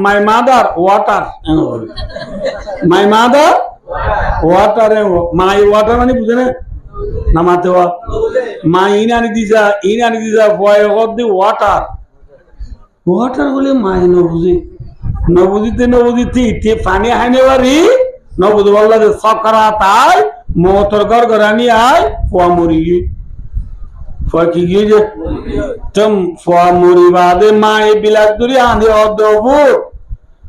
My mother water. My mother water. My water মানে বুঝে না নামাতে ওয়া মা ইনানি দিজা ভয় অফ দি ওয়াটার ওয়াটার বলে মা নবুজিতে ইতে পানি হাইনে বাড়ি নবুজ বললা যে সকারা তাই মতর ঘর ঘরানি আয় ফুয়া মরি গিয়ে ফুয়া কি গিয়ে যে তুম ফুয়া মরি বাদে মা এ বিলাক দূরে আঁধে অদবু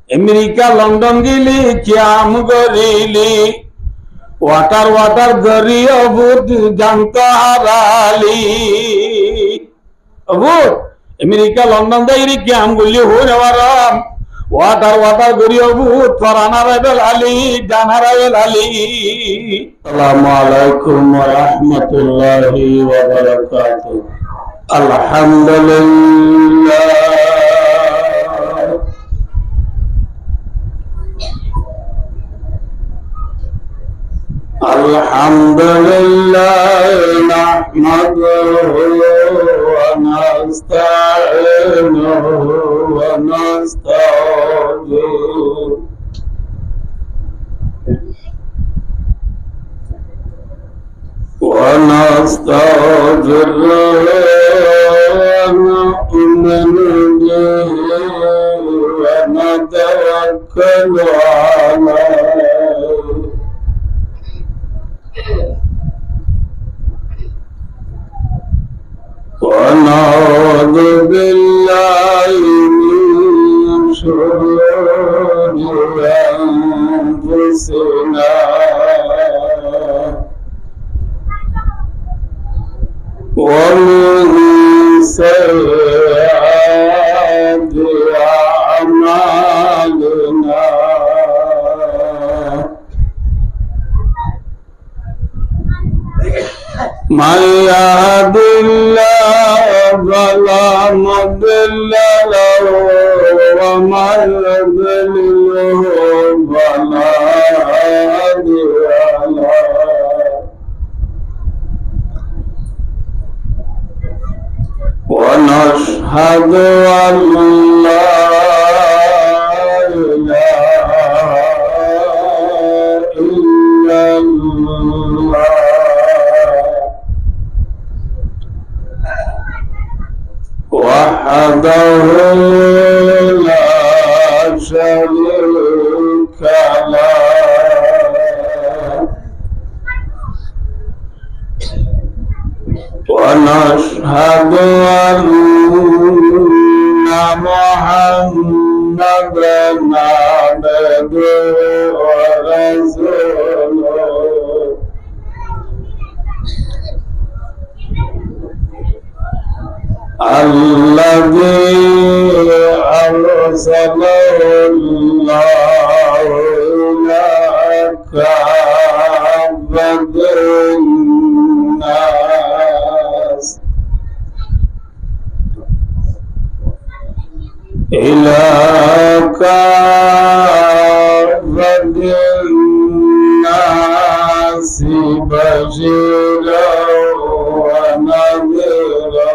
আমেরিকা লন্ডন গেলি ক্যাম গরিলি ওয়াটার ওয়াটার গরি অবুত জানত হারালি অবুত আমেরিকা লন্ডন দাইরি ক্যাম গলি হো নেওয়ারাম ওয়াটার ওয়াটার গরি অবুত ফরানারাবেল আলী জানারাবেল আলী আসসালামু আলাইকুম ওয়া রাহমাতুল্লাহি ওয়া বারাকাতুহু আলহামদুলিল্লাহ Alhamdulillah nahmaduhu wa nasta'inuhu wa nastaghfiruh wa nastaghfiruh wa nu'minu bihi wa natawakkalu alayhi ونعوذ بالله من شرور أنفسنا ومن سيئات أعمالنا من يهد الله فلا مضل له ومن يضلله فلا هادي له ونشهد أن لا إله إلا الله وحده لا شريك له ونشهد أن محمدا عبده ورسوله الذي أرسله الله إلى كافة الناس إلى كافة الناس بشيرا ونذيرا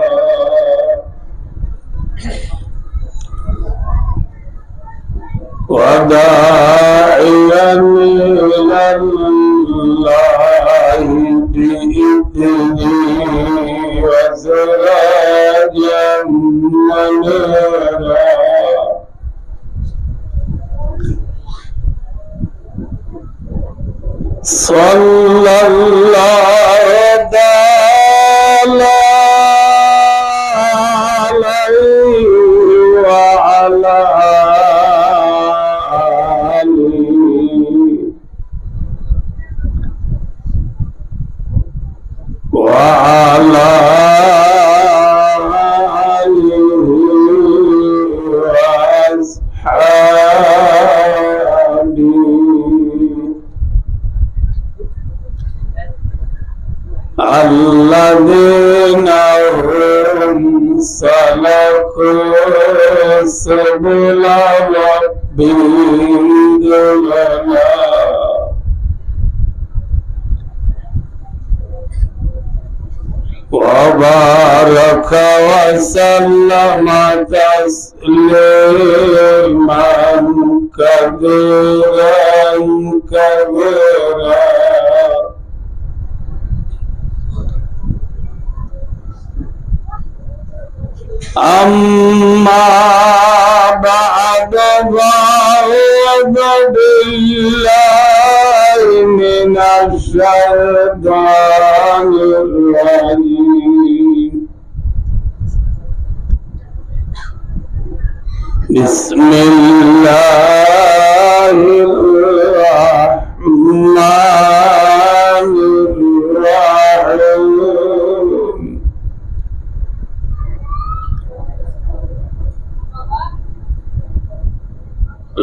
وداعيا إلى الله بإذنه وسراجا منيرا صلى الله تعالى عليه وعلى وعلى آله وأصحابه الذين هم سلكوا سبل ربهم ذللا وبارك وسلم تسليما كثيرا كثيرا. أما بعد فأعوذ بالله من الشيطان الرجيم. بسم الله الرحمن الرحيم.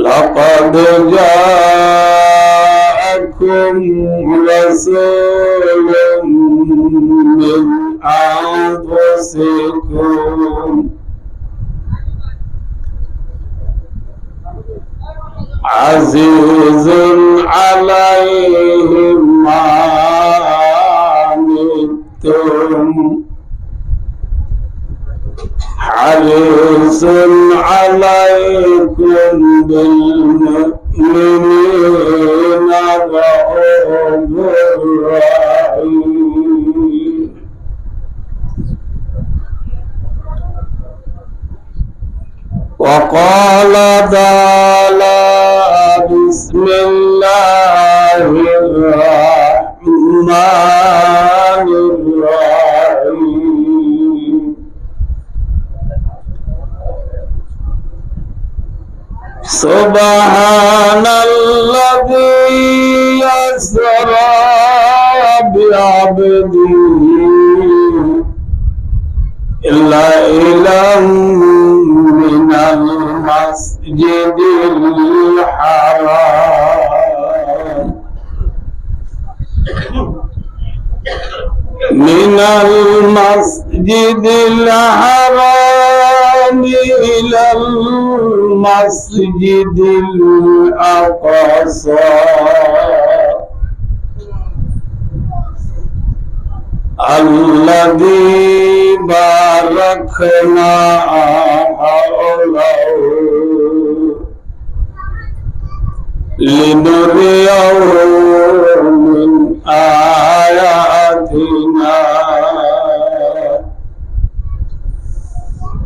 لقد جاءكم رسول من أنفسكم عزيز عليه ما عنتم حريص عليكم بالمؤمنين رؤوف رحيم. وقال تعالى بسم الله الرحمن الرحيم. سبحان الذي يسرى بعبده إلى من المسجد الحرام إلى المسجد الأقصى الذي باركنا حوله لنريه من آياتنا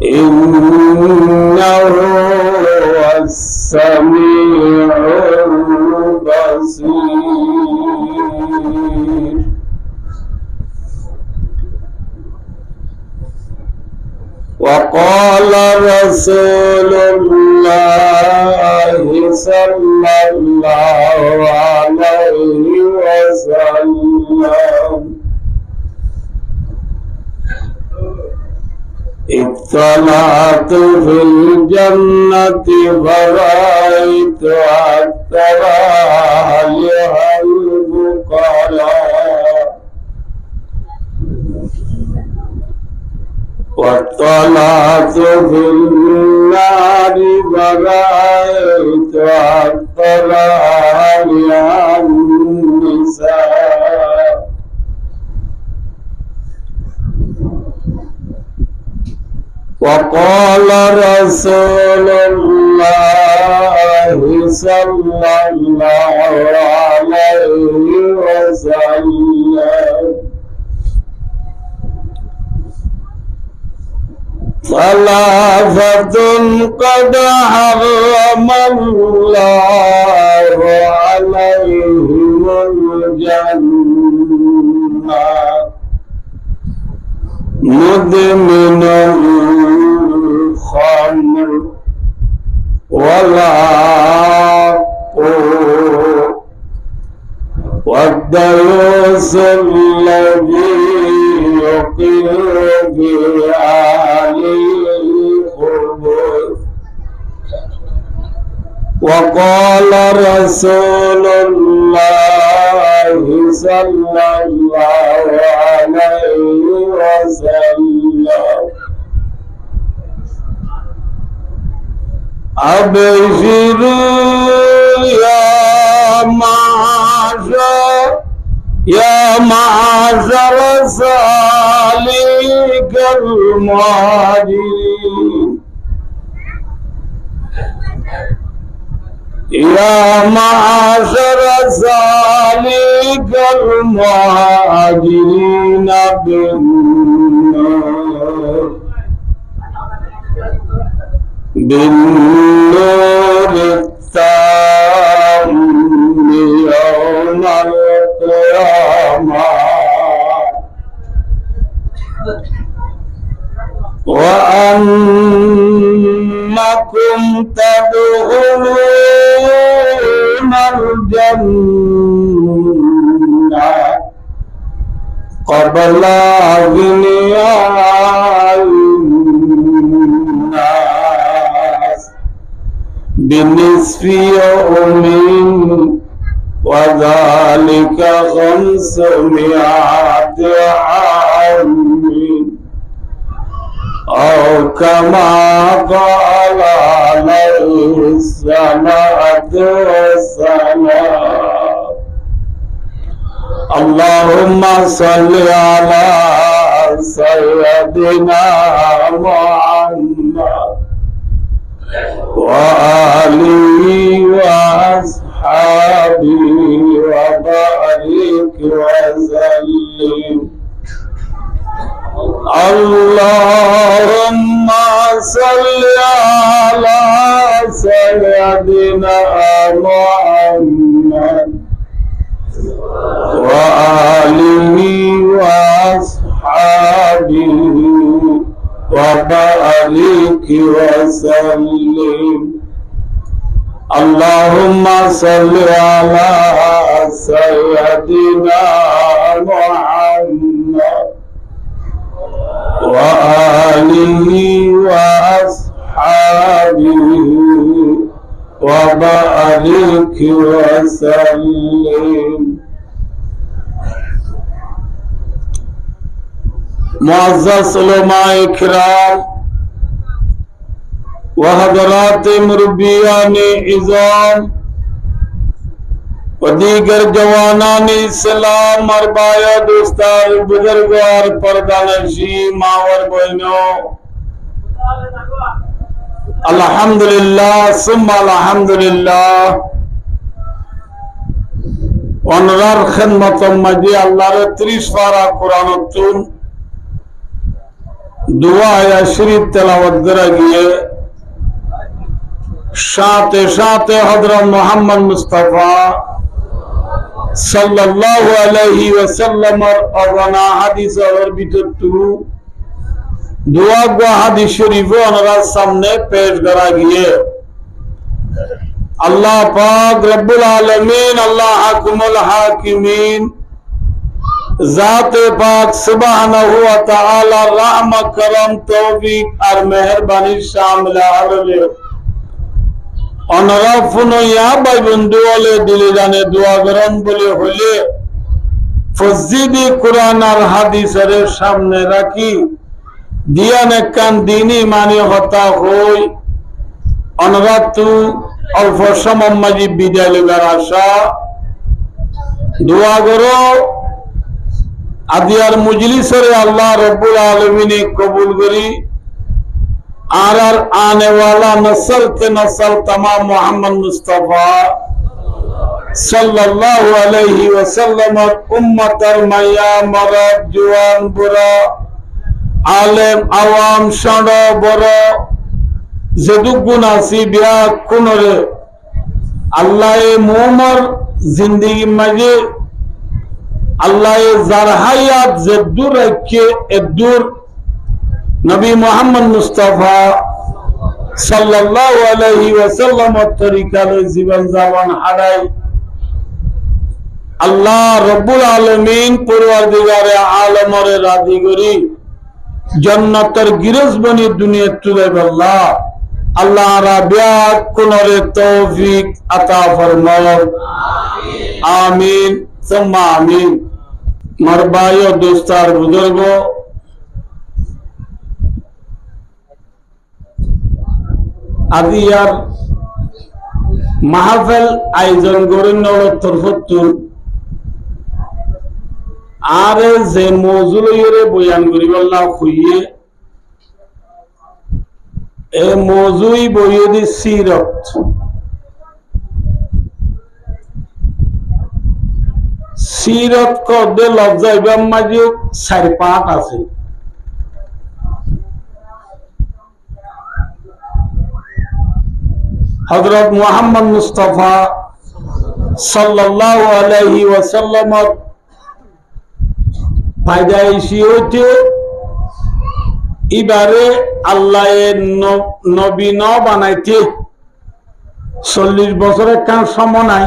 إنه هو السميع البصير. وقال رسول الله صلى الله عليه وسلم اطلعت في الجنة فرأيت أكثر أهلها الفقراء واطلعت في النار فرأيت أكثر أهلها النساء وقال رسول الله صلى الله عليه وسلم ثلاثة قد حرم الله عليهم الجنة مدمن الخمر والعاق والديوث الذي يقر بأهل القبور. وقال رسول الله صلى الله عليه وسلم أبشروا يا معشر الصالحين كالمهاجرين يا معاشر سالك المهاجرين بالنور التام يوم القيامة وأنكم تدخلون الجنة قبل أغنياء الناس بنصف يوم وذلك 500 عام أو كما قال عليه الصلاة والسلام اللهم صل على سيدنا محمد وآله وأصحابه وبارك وسلم اللهم صل على سيدنا محمد وآله وأصحابه وبارك وسلم اللهم صل على سيدنا محمد وآله وأصحابه وبارك وسلم معزز علماء کرام وحضرات مربیان عظام و دیگر جوانان اسلام اربایا دوستار بزرگوار پردانشی ماور بہنوں الحمدللہ ثم الحمدللہ অনরার খেদমত মাঝে আল্লাহর 30 পারা কোরআনতুন দুআ ইয়া শরীফ তেলাওয়াত করা গিয়ে সাথে সাথে হযরত মুহাম্মদ মুস্তাফা সাল্লাল্লাহু আলাইহি ওয়াসাল্লাম আরওয়ানা হাদিসের ভিতরটু দুআ গো হাদিস শরীফ ওনার সামনে পেশ করা গিয়ে আল্লাহ পাক রব্বুল আলামিন আল্লাহ হাকিমুল হাকিমিন জাতে পাক সুবহানাহু ওয়া তাআলা রহমত করম তৌফিক আর মেহেরবানির শামিল হলে অনরা ফুনয়া ভাই বন্ধু হলে দিলে জানে দোয়া করেন বলে হলে ফজিদি কোরআন আর হাদিসের সামনে রাখি দিয়ান কান দিনী মানে হতা হই অনরা তু অল্প সময় মাঝে বিদায় লেবার আশা দোয়া করো আদিয়ার মজলিসের আল্লাহ রব্বুল আলামিন কবুল করি আর आने वाला नस्ल के नस्ल तमाम मोहम्मद मुस्तफा सल्लल्लाहु अलैहि वसल्लम उम्मतर मैया मरद जवान बुरा आलेम आवाम शांडो बरो जदुगुनासी बिया कुनरे अल्लाह मोमर जिंदगी मजे अल्लाह जरहायात जद्दुर रखे एद्दुर नबी मोहम्मद मुस्तफा सल्लल्लाहु अलैहि वसल्लम तरीका जीवन जावन हाराई अल्लाह रब्बुल आलमीन परवरदिगारे आलमरे राजी करी जन्नतर गिरज बनी दुनिया तुले अल्लाह अल्लाह राबिया कुनरे तौफीक अता फरमाओ आमीन सुम्मा आमीन मरबायो दोस्तार बुजुर्गो আদিয়ার মাহফিল আয়োজন করেন তরফতুন আরে যে মৌজু লইরে বয়ান করিবাল্লাহ খুইয়ে এ মৌজুই বইয়ে দি সিরত সিরত কদে লজ্জা ইবাম মাঝে 4-5 আছে হযরত মুহাম্মদ মুস্তাফা সাল্লাল্লাহু আলাইহি ওয়াসাল্লাম পায়দাইশি হইতে এবারে আল্লাহ নবী ন বানাইতে 40 বছরের কান সময় নাই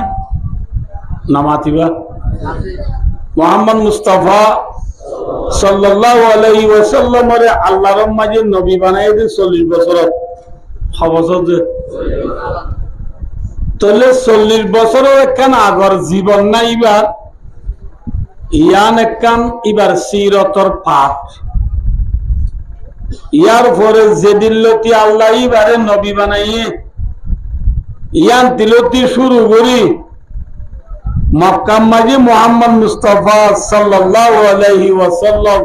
নামাতিবা মুহাম্মদ মুস্তাফা সাল্লাল্লাহু আলাইহি ওয়াসাল্লাম রে আল্লাহর মাঝে নবী বানাইতে 40 বছর খবর যে তাহলে 40 বছরের কান আগর জীবন নাই এবার ইয়ান একখান এবার সিরতর পাঠ ইয়ার পরে যেদিন লতি আল্লাহ এবারে নবী বানাইয়ে ইয়ান তিলতি শুরু করি মক্কার মাঝে মুহাম্মদ মুস্তাফা সাল্লাল্লাহু আলাইহি ওয়াসাল্লাম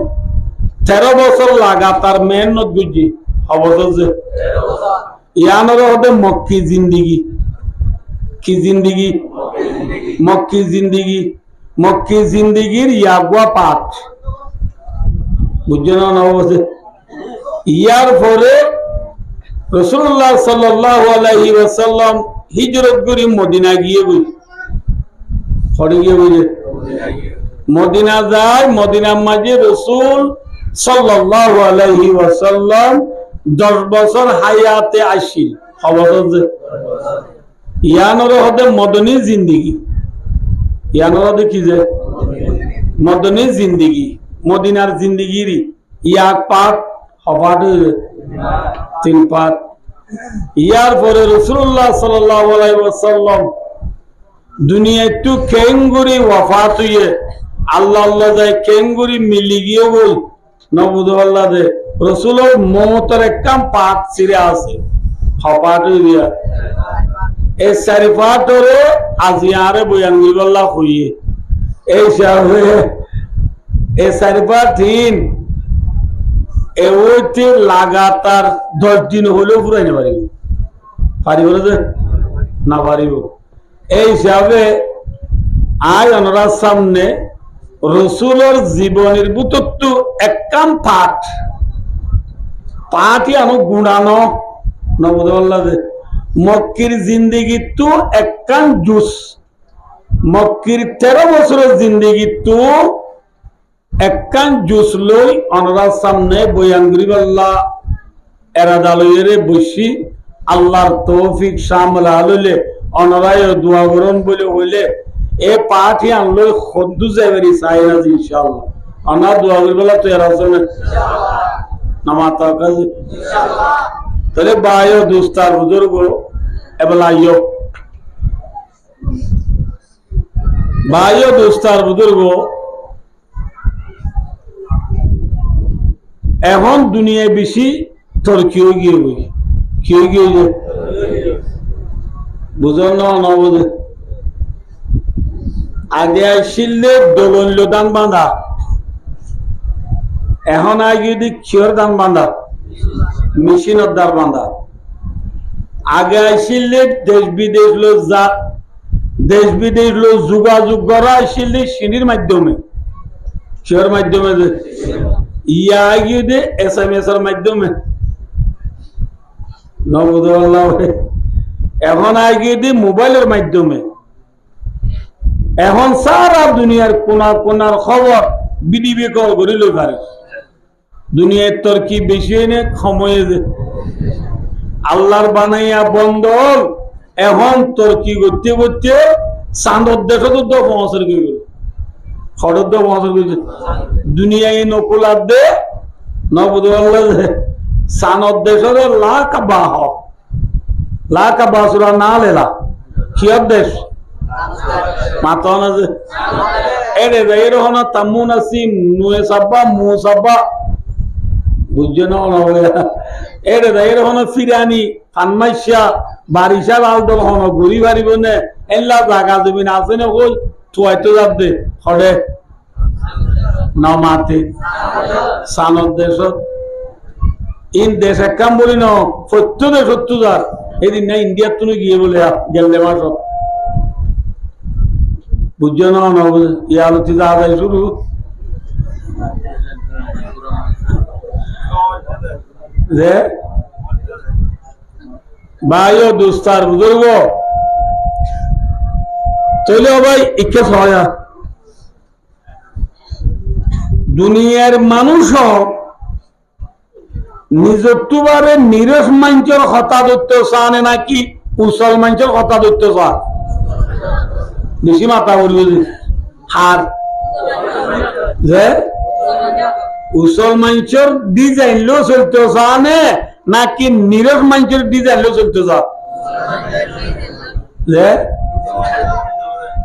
13 বছর লাগাতার মেহনত গুজি অবশ্য যে ইয়ানোর হতে মক্কি জিন্দিগি কি জিন্দিগি মক্কি জিন্দিগি মক্কি জিন্দিগির ইয়াগুয়া পাঠ বুঝছেন না অবশ্য ইয়ার পরে রাসূলুল্লাহ সাল্লাল্লাহু আলাইহি ওয়াসাল্লাম হিজরত করে মদিনা গিয়ে গই হড়ে গিয়ে বুঝে মদিনা যায় মদিনার মাঝে রাসূল সাল্লাল্লাহু আলাইহি ওয়াসাল্লাম 10 বছর হায়াতে আসিল খবর যে ইয়ানোর হতে মদনী জিন্দিগি ইয়ানোর হতে কি যে মদনী জিন্দিগি মদিনার জিন্দিগির ইয়াক পাঠ হবাট 3 পাঠ ইয়ার পরে রাসূলুল্লাহ সাল্লাল্লাহু আলাইহি ওয়াসাল্লাম দুনিয়ায় তো কেঙ্গুরি ওয়াফাত হইয়ে আল্লাহ আল্লাহ যায় কেঙ্গুরি মিলি গিয়ে বল নবুদ আল্লাহ দে রাসূলের মওতের একটা পাঠ ছিড়ে আছে হপাট হইয়া এই 4 পাঠরে আজিয়ারে বয়ান গিবল্লাহ হইয়ে এই সাবে এই 4 পাঠ দিন এওতে লাগাতার 10 দিন হলো পুরাইতে পারিব পারিব না পারিব এই হিসাবে আয় অনরার সামনে রসুলের জীবনের বুতত্ব এককাম পাঠ পাঠই আনো গুণানো নবদল্লা মক্কির জিন্দিগি তো এককান জুস মক্কির 13 বছরের জিন্দিগি তো এককান জুস লই অনরার সামনে বয়ান গরিবাল্লাহ এরাদালয়েরে বসি আল্লাহর তৌফিক সামলা লইলে অনরায় দোয়া করুন বলে হইলে এ পাঠই আনলো খদ্দু যাবেরি চাইনা ইনশাআল্লাহ অনা দোয়া করিবাল্লাহ তো এরা সময় নামাতা কাজ ইনশাআল্লাহ তাহলে বায়ো দোস্তার বুজুর্গ এবলা ইয়ো বায়ো দোস্তার বুজুর্গ এখন দুনিয়ায় বেশি তোর কেউ গিয়ে বই কেউ গিয়ে বুঝল না বুঝে আগে আসলে দোলন দান বাঁধা এখন আগে ক্ষীর দান বাঁধা মেশিনের দ্বার বাঁধা আগে আসলে দেশ বিদেশ লো যা দেশ বিদেশ লো যোগাযোগ করা আসলে সিঁড়ির মাধ্যমে ক্ষীর মাধ্যমে ইয়া আগে দে SMS এর মাধ্যমে নবুদুল্লাহ এখন আগে দি মোবাইলের মাধ্যমে এখন সারা দুনিয়ার কোনা কোনার খবর বিডিবি কল করে লই পারে দুনিয়ার তোর কি বেশি নে সময়ে আল্লাহর বানাইয়া বন্ধ এখন তোর কি করতে করতে চাঁদর দেশে তো পৌঁছার কি গেল খড়র তো পৌঁছার কি দুনিয়ায় নকুলার দে নবুদুল্লাহ চাঁদর দেশের লাখ বাসুরা না লেলা কিয়র দেশ মাতন আছে এরে এরকম তামুন আসি নুয়ে সাব্বা মু সাব্বা বুঝছে না এরে এরকম ফিরানি ফানমাইশা বারিশা লাল দল হন ঘুরি পারিব নে এল্লা জাগা জমিন আছে না হল তুয়াইতে যাব দে হড়ে নমাতে সানত দেশ ইন দেশ একখান বলি ন 70,000 এদিন না ইন্ডিয়ার তুমি গিয়ে বলে গেলে মাস বুঝছো না ইয়ালতি যা যায় শুরু যে ভাই ও দোস্তার বুজুর্গ চলো ভাই ইচ্ছে হয় দুনিয়ার মানুষও নিজত্ববারে নিরস মানুষের হতা দত্ত চানে নাকি উসল মানুষের হতা দত্ত চা বেশি মাথা বলবে হার যে উসল মানুষের ডিজাইন লো চলতে চানে নাকি নিরস মানুষের ডিজাইন লো চলতে চা যে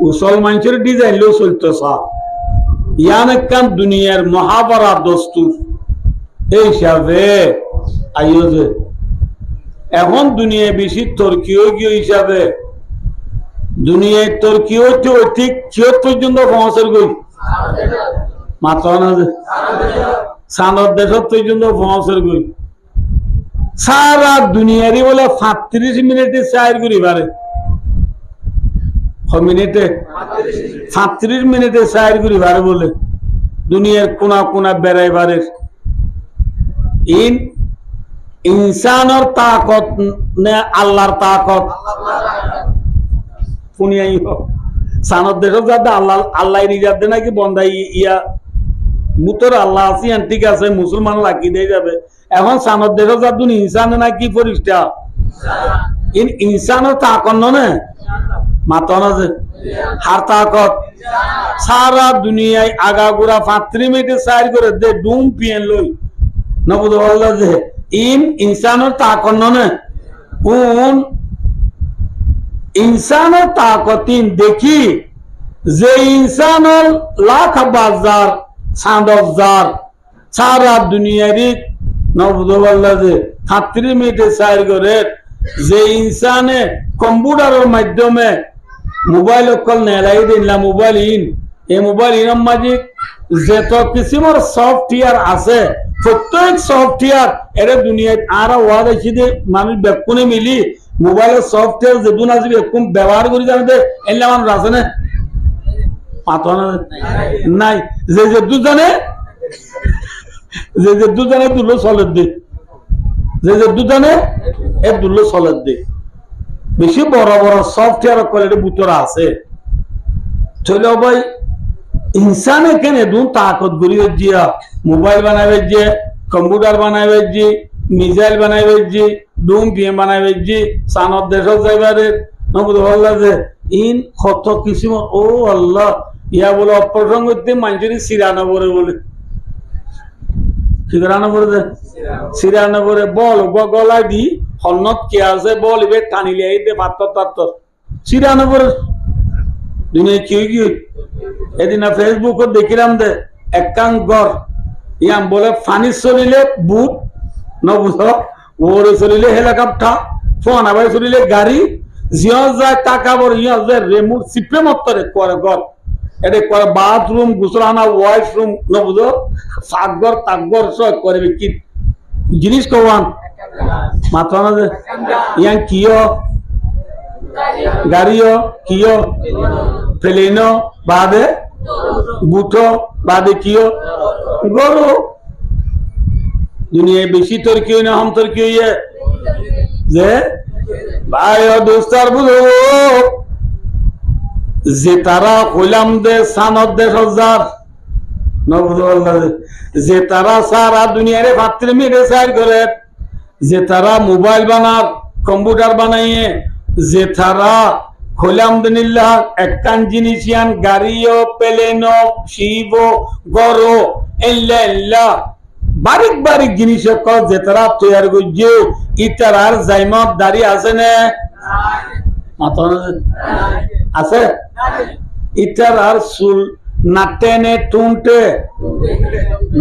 উসল মানুষের ডিজাইন লো চলতে চা ইয়ান একখান দুনিয়ার মহাবরা দস্তুর এই হিসাবে আইও যে এখন দুনিয়ায় বেশি তর্কীয় গিয়ে হিসাবে দুনিয়ায় তর্কীয় ঠিক কিয়ত পর্যন্ত পৌঁছার গই মাত্র না যে সানত দেশত পর্যন্ত পৌঁছার গই সারা দুনিয়ারই বলে 35 মিনিটে চার করি পারে মিনিটে 35 মিনিটে চার করি পারে বলে দুনিয়ার কোনা কোনা বেড়াই পারে ইনসানের তাকত নে আল্লাহর তাকত শুনিয়াই সানত দেশত যাতে আল্লাহ আল্লাহ রিজার্ভ দে নাকি বন্ধাই ইয়া মুতর আল্লাহ আছি ঠিক আছে মুসলমান লাগি দিয়ে যাবে এখন সানত দেশত যাতে ইনসানে নাকি ফরিস্তা ইনসানের তাকত নে মাতা না যে হার তাকত সারা দুনিয়ায় আগাগোড়া 35 মিনিটে চার করে দে ডুম পিয়েন লই নবুদ বলল যে ইনসানের তাকত নে কোন ইনসানের তাকতিন দেখি যে ইনসানের লাখ বাজার সান্দজার সারা দুনিয়ারই নবুদ বলল যে 35 মিনিটে চার করে যে ইনসানে কম্পিউটারের মাধ্যমে মোবাইল অকল নেলাই দিলা মোবাইল এই মোবাইল ইনম মাঝে যত কিসিমের সফটওয়্যার আছে প্রত্যেক সফটওয়্যার এর দুনিয়ায় আর ওয়াদ আছে যে মানুষ বেকুনে মিলি মোবাইলের সফটওয়্যার যেদুন আসবে কোন ব্যবহার করি জানতে এলে আমার আছে না পাতনা নাই যে দুজনে যে দুজনে দুলো চলে দে যে দুজনে এ দুলো চলে দে বেশি বড় বড় সফটওয়্যার কোয়ালিটি ভিতরে আছে চলো ভাই ইনসানে কেন দুন তাকত গড়ি জিয়া মোবাইল বানাবে যে কম্পিউটার বানাবে যে মিসাইল বানাবে যে ডুম পিএম বানাবে যে সানত দেশত যাইবারে নবুদ আল্লাহ যে ইন কত কিসিম ও আল্লাহ ইয়া বলে অপ্রসঙ্গ মানুষের সিরানবরে বলে সিরানবরে বল গলায় দি হন্নত কে আছে বল ইবে টানিলে দে পাত্তর তাত্তর সিরানবরে দুনিয়া কি কি এদিন ফেসবুকত দেখিলাম দে একাং গড় ইয়াম বলে ফানি চলিলে বুট নবুঝ ওরে চলিলে হেলিকপ্টার ফোন আবার চলিলে গাড়ি জিয়া যায় টাকা বড় ইয়া যায় রেমুট সিপে মত্তরে করে গড় এটা করে বাথরুম গুসলানা ওয়াশরুম নবুঝ সাগর তাগর সব করবে কি জিনিস কওয়ান মাথা না যে ইয়াং কিও গাড়িও কিও প্লেনো বাদে বুটো বাদে কিও গরু দুনিয়ায় বেশি তর্কি না হম তর্কি হইয়ে যে ভাই ও দোস্তার বুঝো যে তারা হইলাম দে সানত দে সজ্জার যে তারা সারা দুনিয়ারে 35 মিনিটে চার করে যে তারা মোবাইল বানার কম্পিউটার বানাইয়ে যে তারা খোলামদুলিল্লাহ একখান জিনিসিয়ান গাড়িও প্লেনও শিবও গরো এল্লা বারিক বারিক জিনিস যে তারা তৈরি করছে ইটার আর জাইমত দাঁড়িয়ে আছে না আছে ইটার আর চুল নাটেনে টুনটে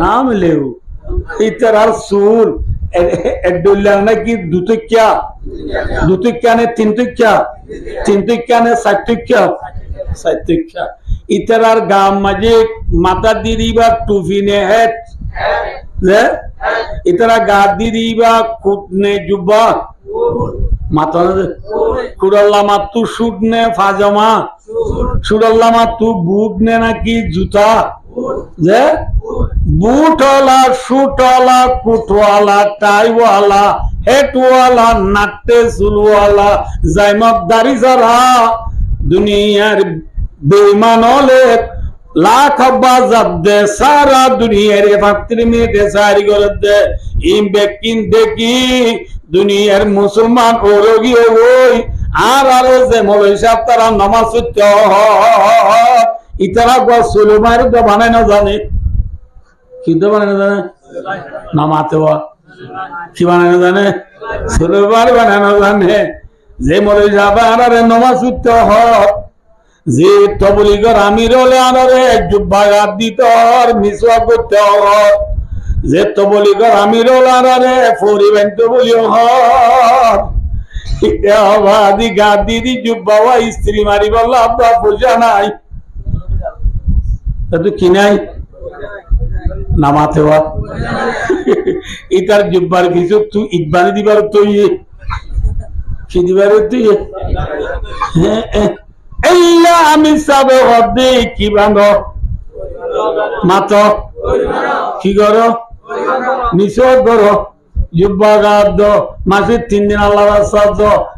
নাম লেউ ইটার আর চুল নাকি দুটকিয়া নে তিনটকিয়া নে চারটকিয়া ইতারার গাম মাঝে মাথা দিদিবা টুপি নে হেট যে ইতারা গা দিদিবা কুটনে জুব্বা মাথা কুড়াল্লা মাতু শুট নে ফাজামা সুরাল্লা মাতু বুট নে নাকি জুতা যে বুটওয়ালা শুটওয়ালা কুটওয়ালা টাইওয়ালা হেটওয়ালা নাট্টে চুলওয়ালা জাইমত দাড়ি যারা দুনিয়ার বেঈমান হলে লাখ বাজাব দে সারা দুনিয়ার 35 মিনিটে সারি করে দে ইম বেকিন দেখি দুনিয়ার মুসলমান ওরগি ওই আর আরো যে মৌলভী সাহেব তারা নামাজ পড়তে ইতারা গোসল মার তো বানায় না জানে কি তো বানায় না জানে নামাতে কি বানায় না জানে সুলমার বানায় না জানে যে মৌলভী সাহেব আর নামাজ পড়তে যে তবলিগর আমির হলে আনারে জুব্বা গাদ দিতে মিসওয়া করতে যে তবলিগর আমির হলে আনারে ফরিবেন তবলিও আদি গাদ দিদি জুব্বা স্ত্রী মারি বললো আব্বা পূজা নাই কি নাই নামাতে ইতার জুব্বার কিছু তুই ইকবানি দিবার তুই কি দিবার তুই আমি সাবে হদে কি বানো মাত কি করো নিষেধ করো জুব্বা গাদ মাসে 3 দিন আল্লাহ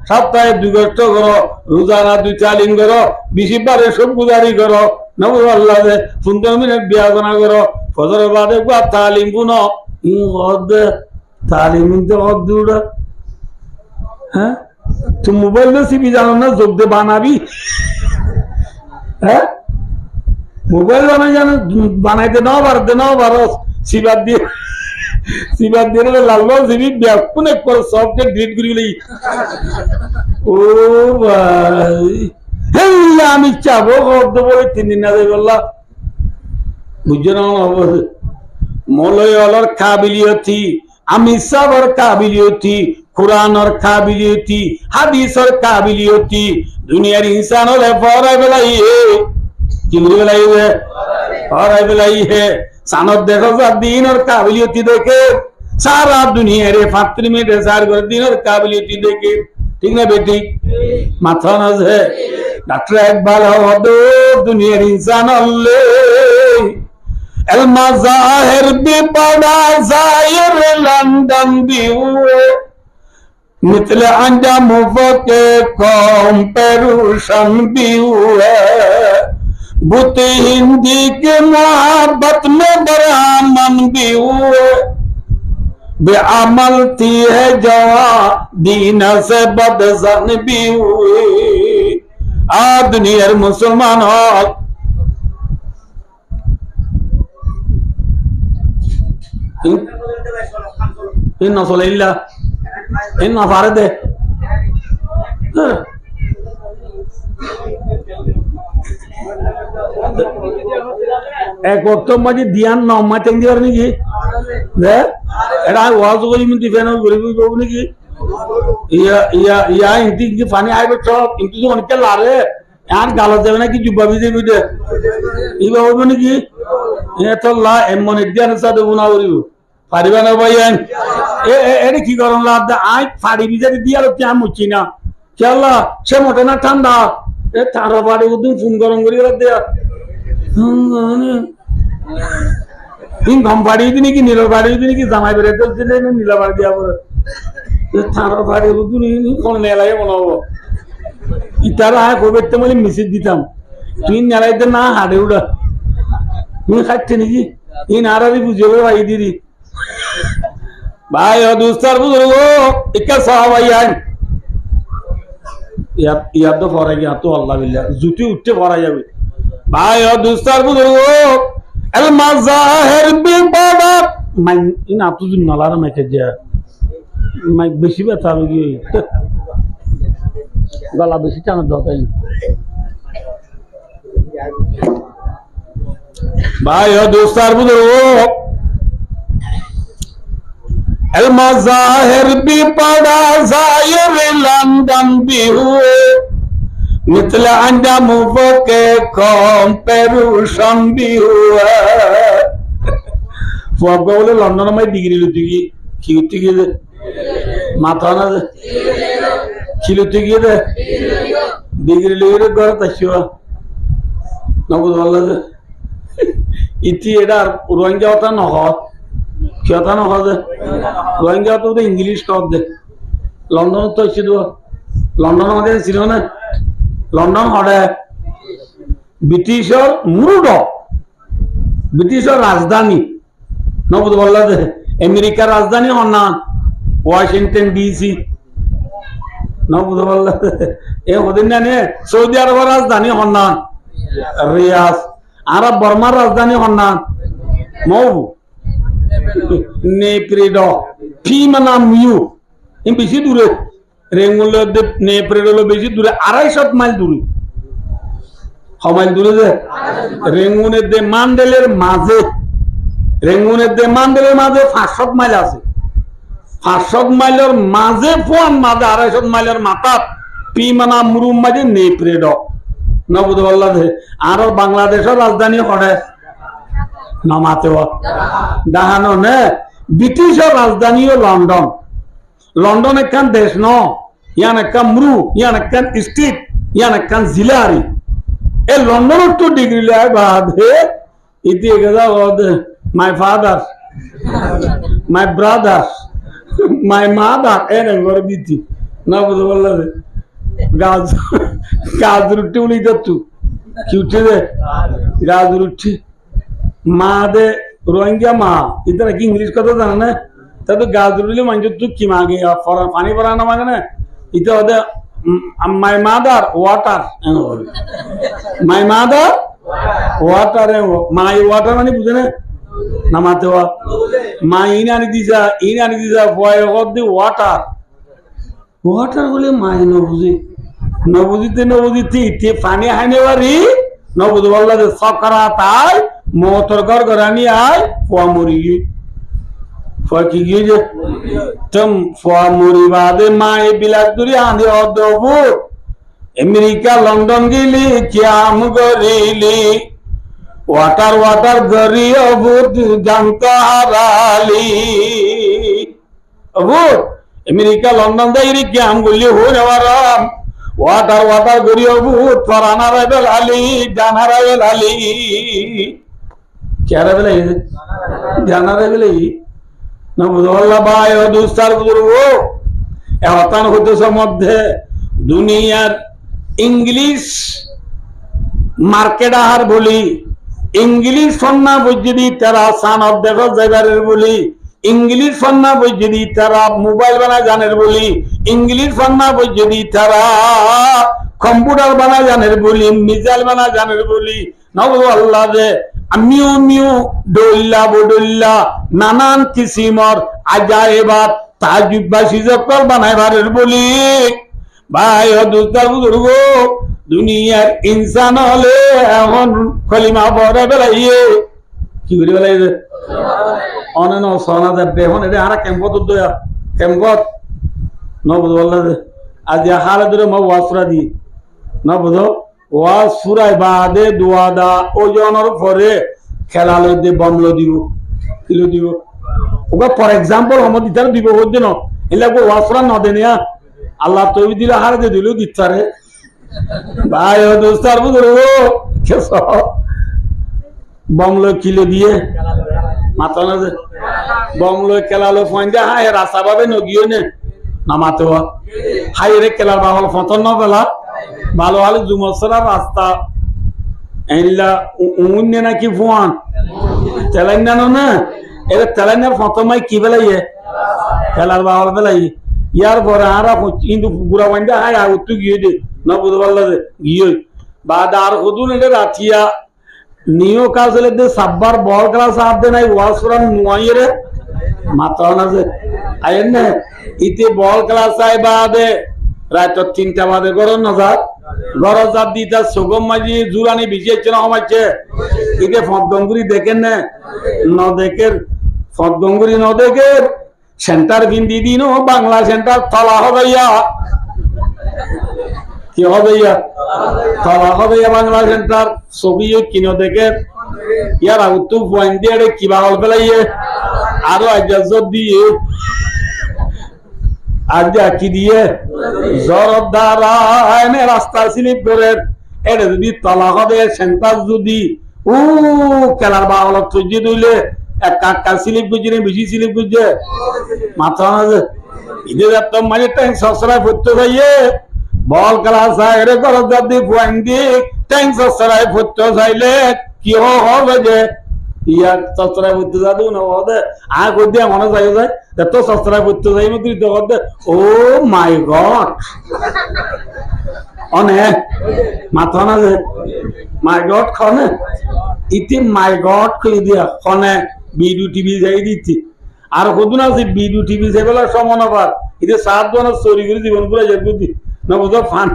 সপ্তাহে 2 কষ্ট করো রোজানা 2 তালিম করো 20 বারে সব গুজারি করো নবু আল্লাহ 15 মিনিট বিয়াজনা করো ফজরের বাদে তালিম গুনো তালিম তো হদ্দুড়া হ্যাঁ তুই মোবাইল সিবি জানো না যোগ দে বানাবি হ্যাঁ মোবাইল বানাই জানো বানাইতে নাও পারো সিবাদ দিয়ে লাল সিবি ব্যাকুন একবার সফটওয়্যার ডিলিট করি বলি ও ভাই আমি চাবো করতে বলে 3 দিন না যাই বললা বুঝছো না মৌলভী ওয়ালার কাবিলিয়তি আমি সবর কাবিলিয়তি কুরআনের কাবিলিয়তি হাদিসের কাবিলিয়তি দুনিয়ার ইনসান হলে ফরাই বেলাইয়ে কি বেলাইয়ে ফরাই বেলাইয়ে সানদ দেখো দিনের কাবিলিয়তি দেখে সারা দুনিয়ার 35 মিনিটে সার করে দিনের কাবিলিয়তি দেখে ঠিক না বেটি মাথা না যে डॉक्टर इकबाल हो दुनिया इंसान मज़ाहिर भी बड़ा ज़ाहिर लंदन भी हुए मिसल अंजाम के कौम पेरूशन भी हुए बुत हिंदी के मोहब्बत में बरामन भी हुए बेअमल थी है जवा दीन से बदजन भी हुए आ दुनिया मुसलमान हो इन नसलिल्ला इन नफारदे एक वक्त माजी ध्यान न माचेंग दिवर निकी ले एडा वाज गोली मिंती फेनो गरीबी गोब निकी या इंटी की पानी आए बैठो इंटी जो उनके लारे यार गालो देवे ना कि जुब्बा भी दे बिटे इबा होबो निकी ये तो ला एमन इदियान सादे बुना करियो पारिबा ना भाईयान ए एडी की करन ला आइ फाड़ी बिजारी दियालो क्या मुची ना चला से मोटे ना ठंडा ए थारो बाड़ी उदुन फोन गरम करी दे इन गम बाड़ी दिनी की नीलो बाड़ी दिनी की জামাই বেরে চলছিলে না নীলা বাড়ি দিয়া পরে এ থারো বাড়ি উদুন নি কোন নেলায় বনাবো ইতারা কইতে বলি মিসিদ দিতাম তুই নেলাইতে না হাড়ে উড়া তুই খাচ্ছে নাকি ইন আরারি বুঝবে ভাই দিদি भाई और दोस्तार बुजुर्गो इक्का साहब आए याद तो फौरा गया तो अल्लाह बिल्लाह जूती उठते फौरा जावे भाई और दोस्तार बुजुर्गो अल मज़ाहिर भी बड़ा मैं इन आप तो नलारा मैं के जा मैं बेसी बता लगी गला बेसी चाना दता है भाई और दोस्तार बुजुर्गो मज़ाहिर भी पड़ा ज़ाहिर लंदन भी हुए مثل عدم فوقكم পেরুশন বিহুয়া ফুয়াব বলে লন্ডন মাই ডিগ্রি লুতি গিয়ে কি উঠতে গিয়ে দে মাথা না দে কি লুতি গিয়ে দে ডিগ্রি লুইরে ঘরে তাসিবা নবুদ বললা দে ইতি এটা রোহিঙ্গা হতা নহ কি হতা নহ দে রোহিঙ্গা তো ইংলিশ কব দে লন্ডন তো এসে দেবো লন্ডন আমাদের ছিল না লন্ডন হরে ব্রিটিশের মুরুড ব্রিটিশের রাজধানী নবুদ বললা দে আমেরিকার রাজধানী হন্নান ওয়াশিংটন ডিসি নবুদ বললা এ হদিন জানে সৌদি আরবের রাজধানী হন্নান রিয়াজ আরব বর্মার রাজধানী হন্নান মৌ নেপ্রিড ফি মানা মিউ বেশি দূরে রেঙ্গুল নেপ্রিড হলো বেশি দূরে 250 মাইল দূরে মাইল দূরে যে রেঙ্গুনের দে মান্ডেলের মাঝে 500 মাইল আছে 500 মাইলের মাঝে ফোন মাঝে 250 মাইলের মাথা পি মানা মুরুম মাঝে নেপ্রিড নবুদ বললা দে আর বাংলাদেশের রাজধানী হরে নামাতে ডাহানো নে ব্রিটিশের রাজধানীও লন্ডন লন্ডন একখান দেশ ন ইয়ান একখান মুরু ইয়ান একখান স্টেট ইয়ান একখান জিলারি এ লন্ডনের তো ডিগ্রি লাই বাদ হে ইতি গদা ওদ my father my brother my mother এন এভার বিতি নবুদ বললা দে গাছ রুটি উলি দত্তু কি উঠে দে গাছ রুটি মা দে রোহিঙ্গা মা ইতারা কি ইংলিশ কথা জানে না তা তো গাছ রুটি মানুষ তো কি মাগে পানি পড়া না মাগে না ইটা ওদের my mother water my mother water my water মানে বুঝে না নামাতে মা ইন আনি দিছা ওয়াটার ওয়াটার বলে মাই নবুজিতে ইতি পানি হাইনে বাড়ি নবুজ বললা যে সকরা তাই মতর ঘর ঘরানি আয় ফুয়া মরি গিয়ে ফুয়া কি গিয়ে যে তুম ফুয়া মরি বাদে মায়ে বিলাক দূরে আঁধে অদ্ভুত আমেরিকা লন্ডন গেলি ক্যাম গরিলি ওয়াটার গরি অভূত জানতে হারালি অভূত আমেরিকা লন্ডন যাই ক্যাম গলি হো যাওয়ারাম ওয়াটার গরি অভূত ফরানারা বেলালি জানারা বেলালি ক্যারা বেলাই জানারা বেলাই না বুঝল্লা ভাই ও দুস্তার বুজুর্গ এহতান হইতেছে মধ্যে দুনিয়ার ইংলিশ মার্কেট আহার বলি ইংলিশ সন্না বৈদ্যুতি তারা সানব দেখো জায়গারের বলি ইংলিশ সন্না বৈদ্যুতি তারা মোবাইল বানা জানের বলি ইংলিশ সন্না বৈদ্যুতি তারা কম্পিউটার বানা জানের বলি মিসাইল বানা জানের বলি নবু আল্লাহ দে মিউ ডল্লা বডল্লা নানান কিসিমর আজায়েবাত তাজুবাসী যকল বানাইবারের বলি ভাই ও দুস্তার বুজুর্গ দুনিয়ার ইনসান হলে এখন কলিমা পড়ে বেলাইয়ে কি করে বেলাইয়ে অনেন সনা দেবে এখন এটা আর ক্যাম্পত দয়া ক্যাম্পত নবুদ বললা দে আজ হালে ধরে মা ওয়াসরা দি নবুদ ওয়াজ সুরাই বাদে দোয়া দা ওজনের পরে খেলালো দে বমলো দিব কিলো দিব ওকে ফর এক্সাম্পল হমদ দিতার দিব হচ্ছে না এলে ওয়াসরা ন দেনিয়া আল্লাহ তৈরি দিলে হারে দিয়ে দিল দিতারে ভাই ও দোস্তার বুজুর্গ বমলো কিলো দিয়ে মাথা না বমলো খেলালো ফোন দিয়ে হায় রাস্তা পাবে নগিয়ে নে নামাতে হাই রে খেলার বাহল ফতন ন পেলা ভালো ভালো জুমসরা রাস্তা এলা উন্নে নাকি ফুয়ান তেলেঙ্গানা না এটা তেলেঙ্গানার ফতমাই কি বেলাইয়ে খেলার বাহল বেলাই ইয়ার পরে আর কিন্তু বুড়া বান্ধা হাই উত্তু গিয়ে দে না বুঝতে পারলা যে গিয়ে বাদ আর কদুন এটা রাতিয়া নিও কাজলে দে সাববার বল খেলা সাপ দে নাই ওয়াসরান নুয়াইয়ে রে মাত্রা না যে আইন না ইতে বল খেলা চাই বাদে রাত 3টা বাদে গরম না যা গরজ জাত দিতা সুগম মাঝি জুরানি ভিজিয়েছে না হমাইছে ইতে ফদগঙ্গুরি দেখেন না ন দেখের ফদগঙ্গুরি ন দেখের সেন্টার বিন্দি দিনও বাংলা সেন্টার তলা হইয়া কি হইয়া তলাক হবে বাংলা সেন্টার ছবি কিনো দেখে ইয়ার উত্তর পয়েন্ট দিয়ে কিবা হল পেলাইয়ে আরো আজাজত দিয়ে আজ কি দিয়ে জ্বর দ্বারা এনে রাস্তা স্লিপ করে এটা যদি তলাক হবে সেন্টার যদি খেলার বাগলত সহ্য দিলে এক কাকা স্লিপ বুঝছে বেশি স্লিপ বুঝছে মাথা না যে ঈদের একটা মাঝে ট্যাঙ্ক সসরায় পড়তে যাইয়ে বল খেলা চাই এর গরজ যদি পয়েন্ট দিয়ে ট্যাঙ্ক সসরায় পড়তে চাইলে কি হবে যে ইয়ার সসরায় পড়তে যাবো না হবে আর করতে মনে চাই যায় এত সসরায় পড়তে যাই তুই তো করতে ও মাই গড অনেক মাথা না যে মাই গড খনে ইতি মাই গড কই দিয়া খনে বিডু টিভি যাই দিচ্ছি আর কদিন আছে বিডু টিভি সেবেলা সমান আবার এটা 7 জন চুরি করে জীবন পুরা যাই বুঝি না বুঝো ফান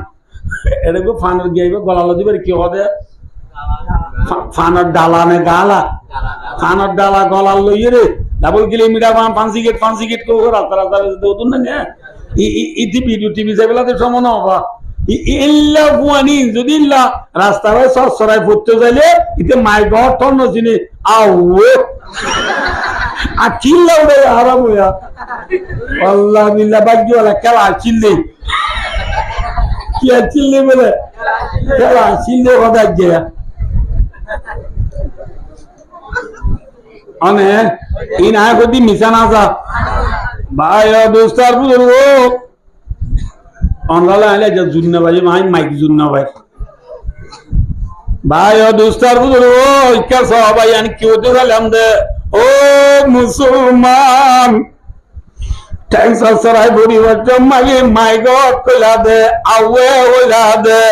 এটা ফানের গিয়ে গলালো দিবার কি হবে ফানের ডালা নে গালা ফানের ডালা গলাল লইয়ে রে ডাবল কিলোমিটার ফান্সি গেট করে রাস্তা রাস্তা দেতুন না ইতি বিডু টিভি সেবেলাতে সমান হবা ইল্লা বুয়ানি যদি ইল্লা রাস্তা হয় সরাই পড়তে যাইলে ইতে মাই গড টন্ন চিনি আও আর চিল্লা উড়ে হারাম হইয়া আল্লাহ বিল্লাহ ভাগ্যওয়ালা খেলা চিল্লে কি আর চিল্লে বলে খেলা চিল্লে কথা গিয়া অনে ইন আয় কদি মিশা না যা ভাই দোস্তার বুঝল অনলাইনে আইলে যে জুন্ন ভাই মাই মাইক জুন্ন ভাই ভাই দোস্তার বুঝল ইকা সবাই আনি কি হতে গেলাম দে ও মুসলমান ট্যাক্স সরাই পরিবর্তন মাগে মাই গড কইলা দে আওয়ে হইলা দে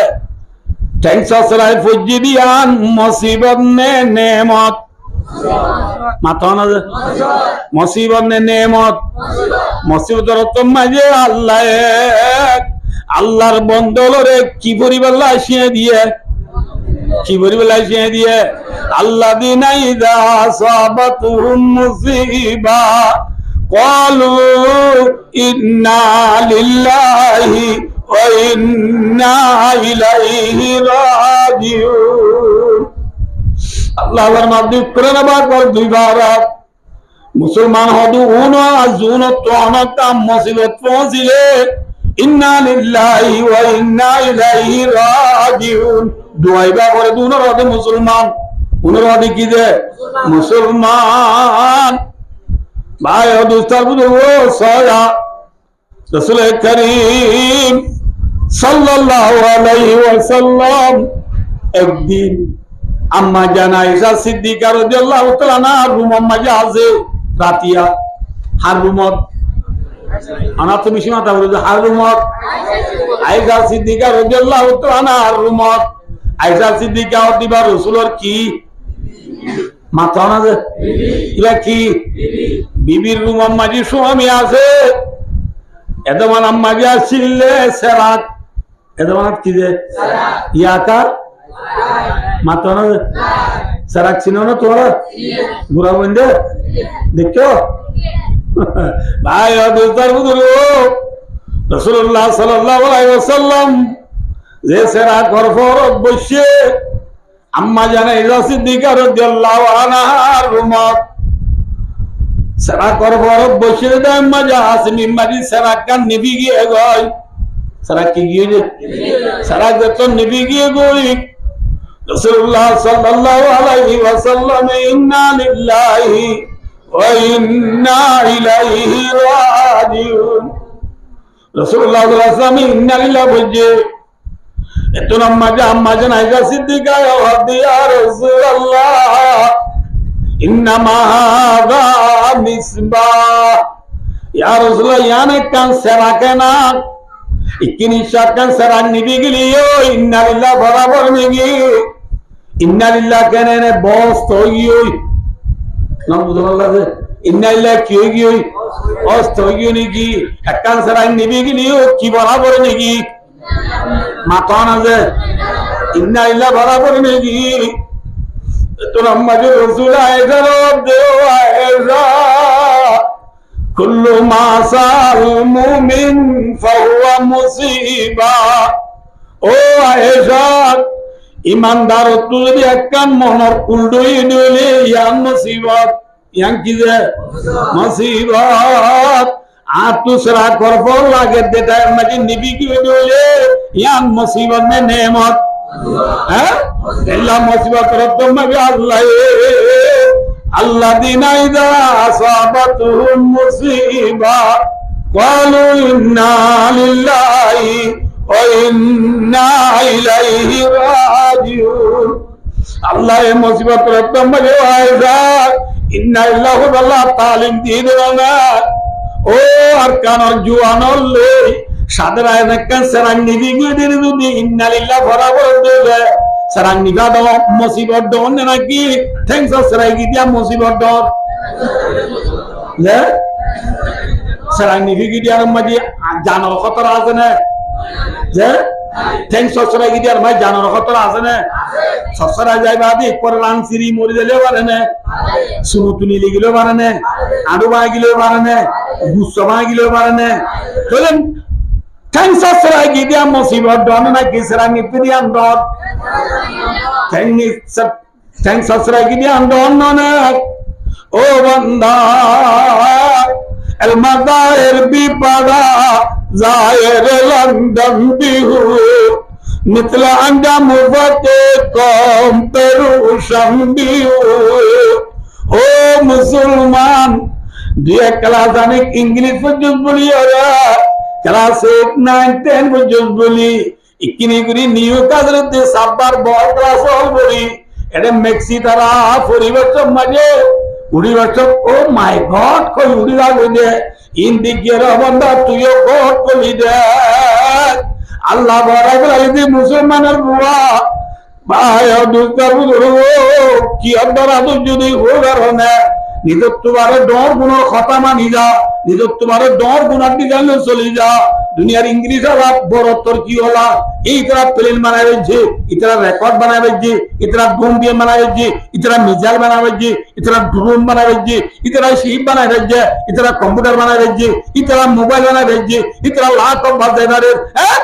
ট্যাক্স সরাই ফজি দিয়ান মুসিবত নে নেমত মাথা না মুসিবত নে নেমত মুসিবতর তো মাঝে আল্লাহ আল্লাহর বন্দলরে কি পরিবেলা আসিয়ে দিয়ে কি পরিবেলা আসিয়ে দিয়ে আল্লাযিনা ইযা আসাবাতুহুম মুসিবা ক্বালু ইন্না লিল্লাহি ওয়া ইন্না ইলাইহি রাজিউন আল্লাহর নামে কোরআন বারবার দুইবার মুসলমান হদু উনা আজুন তো আমাকে মুসিবত পৌঁছিলে ইন্না লিল্লাহি ওয়া ইন্না ইলাইহি রাজিউন দুয়াইবা করে দুনোর হদে মুসলমান উনার হদে কি দে মুসলমান ভাই দোস্তার বুঝো ও সায়া রাসূল করিম সাল্লাল্লাহু আলাইহি ওয়াসাল্লাম একদিন আম্মা জানা আয়েশা সিদ্দিকা রাদিয়াল্লাহু তাআলা আনহা রুম মাজাজে রাতিয়া হার রুমত আনা তুমি সীমাতা বলে যে হার রুমত আয়েশা সিদ্দিকা রাদিয়াল্লাহু তাআলা আনহা রুমত আয়েশা সিদ্দিকা ও দিবা রাসূলের কি মাথা না যে ইলা কি বিবির রুম আম্মাজি স্বামী আছে এদমান আম্মাজি আসিলে সেরাত এদমান কি যে ইয়াকার মাথা না সেরাক চিনো না তোমরা বুড়া বন্ধে দেখো ভাই দোস্তার বুঝলো রাসূলুল্লাহ সাল্লাল্লাহু আলাইহি ওয়াসাল্লাম যে সেরাক ঘরফরত বসে আম্মা জানা আয়েশা সিদ্দিকা রাদিয়াল্লাহু আনহার রুমত সেরাক ঘরফরত বসে দে আম্মা জাহাসমি মাদি সেরাক কান নিবি গিয়ে গয় সেরাক কি গিয়ে যে সেরাক তো নিবি গিয়ে গই রাসূলুল্লাহ সাল্লাল্লাহু আলাইহি ওয়াসাল্লাম ইন্না লিল্লাহি ওয়া ইন্না ইলাইহি রাজিউন রাসূলুল্লাহ সাল্লাল্লাহু আলাইহি ওয়াসাল্লাম ইন্না লিল্লাহি বুঝে এত আম্মা জান আয়েশা সিদ্দিকা ইয়া রাসূলুল্লাহ ইন্নামা হাযা মিসবাহ ইয়া রাসূলুল্লাহ ইয়ানে কান সেরাকেনা ইকিনি শাকান সেরান নিবি গলিও ইন্না লিল্লাহি বরাবর নিগি ইন্না লিল্লাহি কেনে বস তৈয়ই নাম বুঝাল্লাহ যে ইন্না লিল্লাহি কি হই বস তৈয়ই নিগি কান সেরান নিবি গলিও কি বরাবর নিগি মাথা না যে ইন্না লিল্লাহি বরাবর নিগি তো আম্মাজি রাসূল আয়েশা আয়েশা কুল্লু মা সাল মুমিন ফাহুয়া মুসিবা ও আয়েশা ইমানদার তো যদি একখান মনের উল্টোই ডলে ইয়ান মুসিবত ইয়ান কি যে মুসিবত আর তুসরা করফল লাগে দেটা মাঝে নিবি কি ডলে ইয়ান মুসিবত মে নেমত হ্যাঁ আল্লাহ মুসিবত রব্বম মে আল্লাহ আল্লাযিনা ইযা আসাবাতুহুম মুসিবা ক্বালু ইন্না লিল্লাহি ওয়া ইন্না ইলাইহি রাজিউন আল্লাহ এই মুসিবত রব্বম মে আয়দা ইন্না লিল্লাহি ওয়া আল্লাহ তালিম দিয়ে দেনা ও আর কানর জুয়ানলে সাদরায় নাকান সারাং নিবি গদির যদি ইন্না লিল্লাহি বরাবর দেবে sarang niga do musibot do naki thanks sarai gi dia musibot do le sarang nibi gi dia madi janor khatar আছে না যে thanks sarai gi dia mai janor khatar আছে না সসরা যাই বাদি কোরআন সিরি মরি দিলে পারে না সুরুতুনি লিগিলো পারে না আডু বাগিলো পারে না গুসমা গিলো পারে না চলেন thanks sarai gi dia musibot do na ki sarang ni pidian do thanks sarai gi dia do na o banda al madair bi pada zair london bi hu mitla anda mufate kom peru shambi o musulman dia kelas anik english pujus boli ora class 8 9 10 pujus boli ikini guri niu kadrute sabbar bol class all boli ede maxi tara poribacho maje uribacho oh my god koi uriga gode indi gera banda tuyo god koli de allah barakala idi muslimaner buwa baya dusta buduru ki andara du jodi hogarone নিজত তোমারে ডর গুণর কথা মানি যা নিজত তোমারে ডর গুণার দিকে চলে যা দুনিয়ার ইংরেজ আলাপ বড় তোর কি হলা এই তারা প্লেন বানাবে যে ইতরা রেকর্ড বানাবে যে ইতরা ড্রোন দিয়ে বানাবে যে ইতরা মিসাইল বানাবে যে ইতরা ড্রোন বানাবে যে ইতরা শিপ বানাবে যে ইতরা কম্পিউটার বানাবে যে ইতরা মোবাইল বানাবে যে ইতরা লাখ অফ বাজারের হ্যাঁ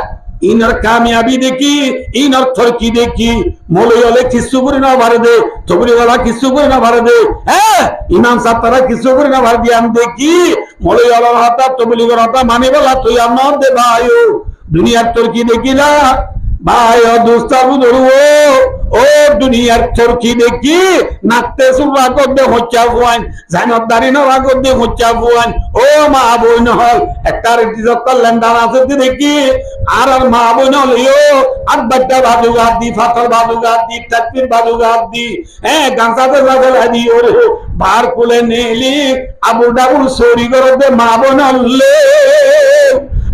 ইনার কামিয়াবি দেখি ইনার থরকি দেখি মৌলওয়ালে কিছু করে না ভরে দে তবলিগওয়ালা কিছু করে না ভরে দে হ্যাঁ ইমাম সাহেব তারা কিছু করে না ভরে দিয়ে আমি দেখি মৌলওয়ালার হাতা তবলিগের হাতা মানে বলা তুই আমার দে ভাই দুনিয়ার থরকি দেখিলা ভাই দোস্তা বুঝো ও দুনিয়ার থরকি দেখি নাচতে সুরা করতে হচ্ছে ফুয়ান জানদারি না করতে হচ্ছে ফুয়ান ও মা বোন হল একটা রিজক করলেন দান আছে দেখি আর আর মা বোন হলিও আর বাচ্চা বাজু গাদ দি ফাতর বাজু গাদ দি তাকবীর বাজু গাদ দি হ্যাঁ গানসাতে লাগল আদি ওরে বার কোলে নেলি আবু ডাবুল সরি করতে মা বোন হলে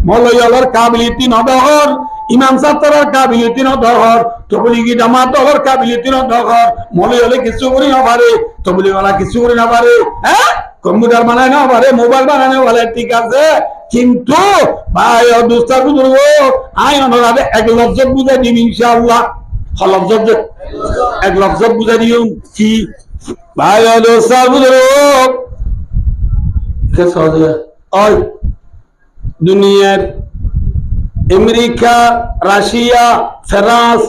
মৌলওয়ালার কাবিলিয়তি নদহর ইমাম সাহেবের কাবিলিয়তি নদহর তবলিগি জামাতের কাবিলিয়তি নদহর মৌলওয়ালা কিছু করে না পারে তবলিগওয়ালা কিছু করে না পারে হ্যাঁ কম্পিউটার বানায় না পারে মোবাইল বানানো বলে ঠিক আছে কিন্তু ভাই দোস্তা বুঝুর্গ আই অনরাবে এক লফজ বুঝাই দিম ইনশাআল্লাহ লফজ এক লফজ বুঝাই দিম কি ভাই দোস্তা বুঝুর্গ কে সহজে ওই দুনিয়ার America Russia France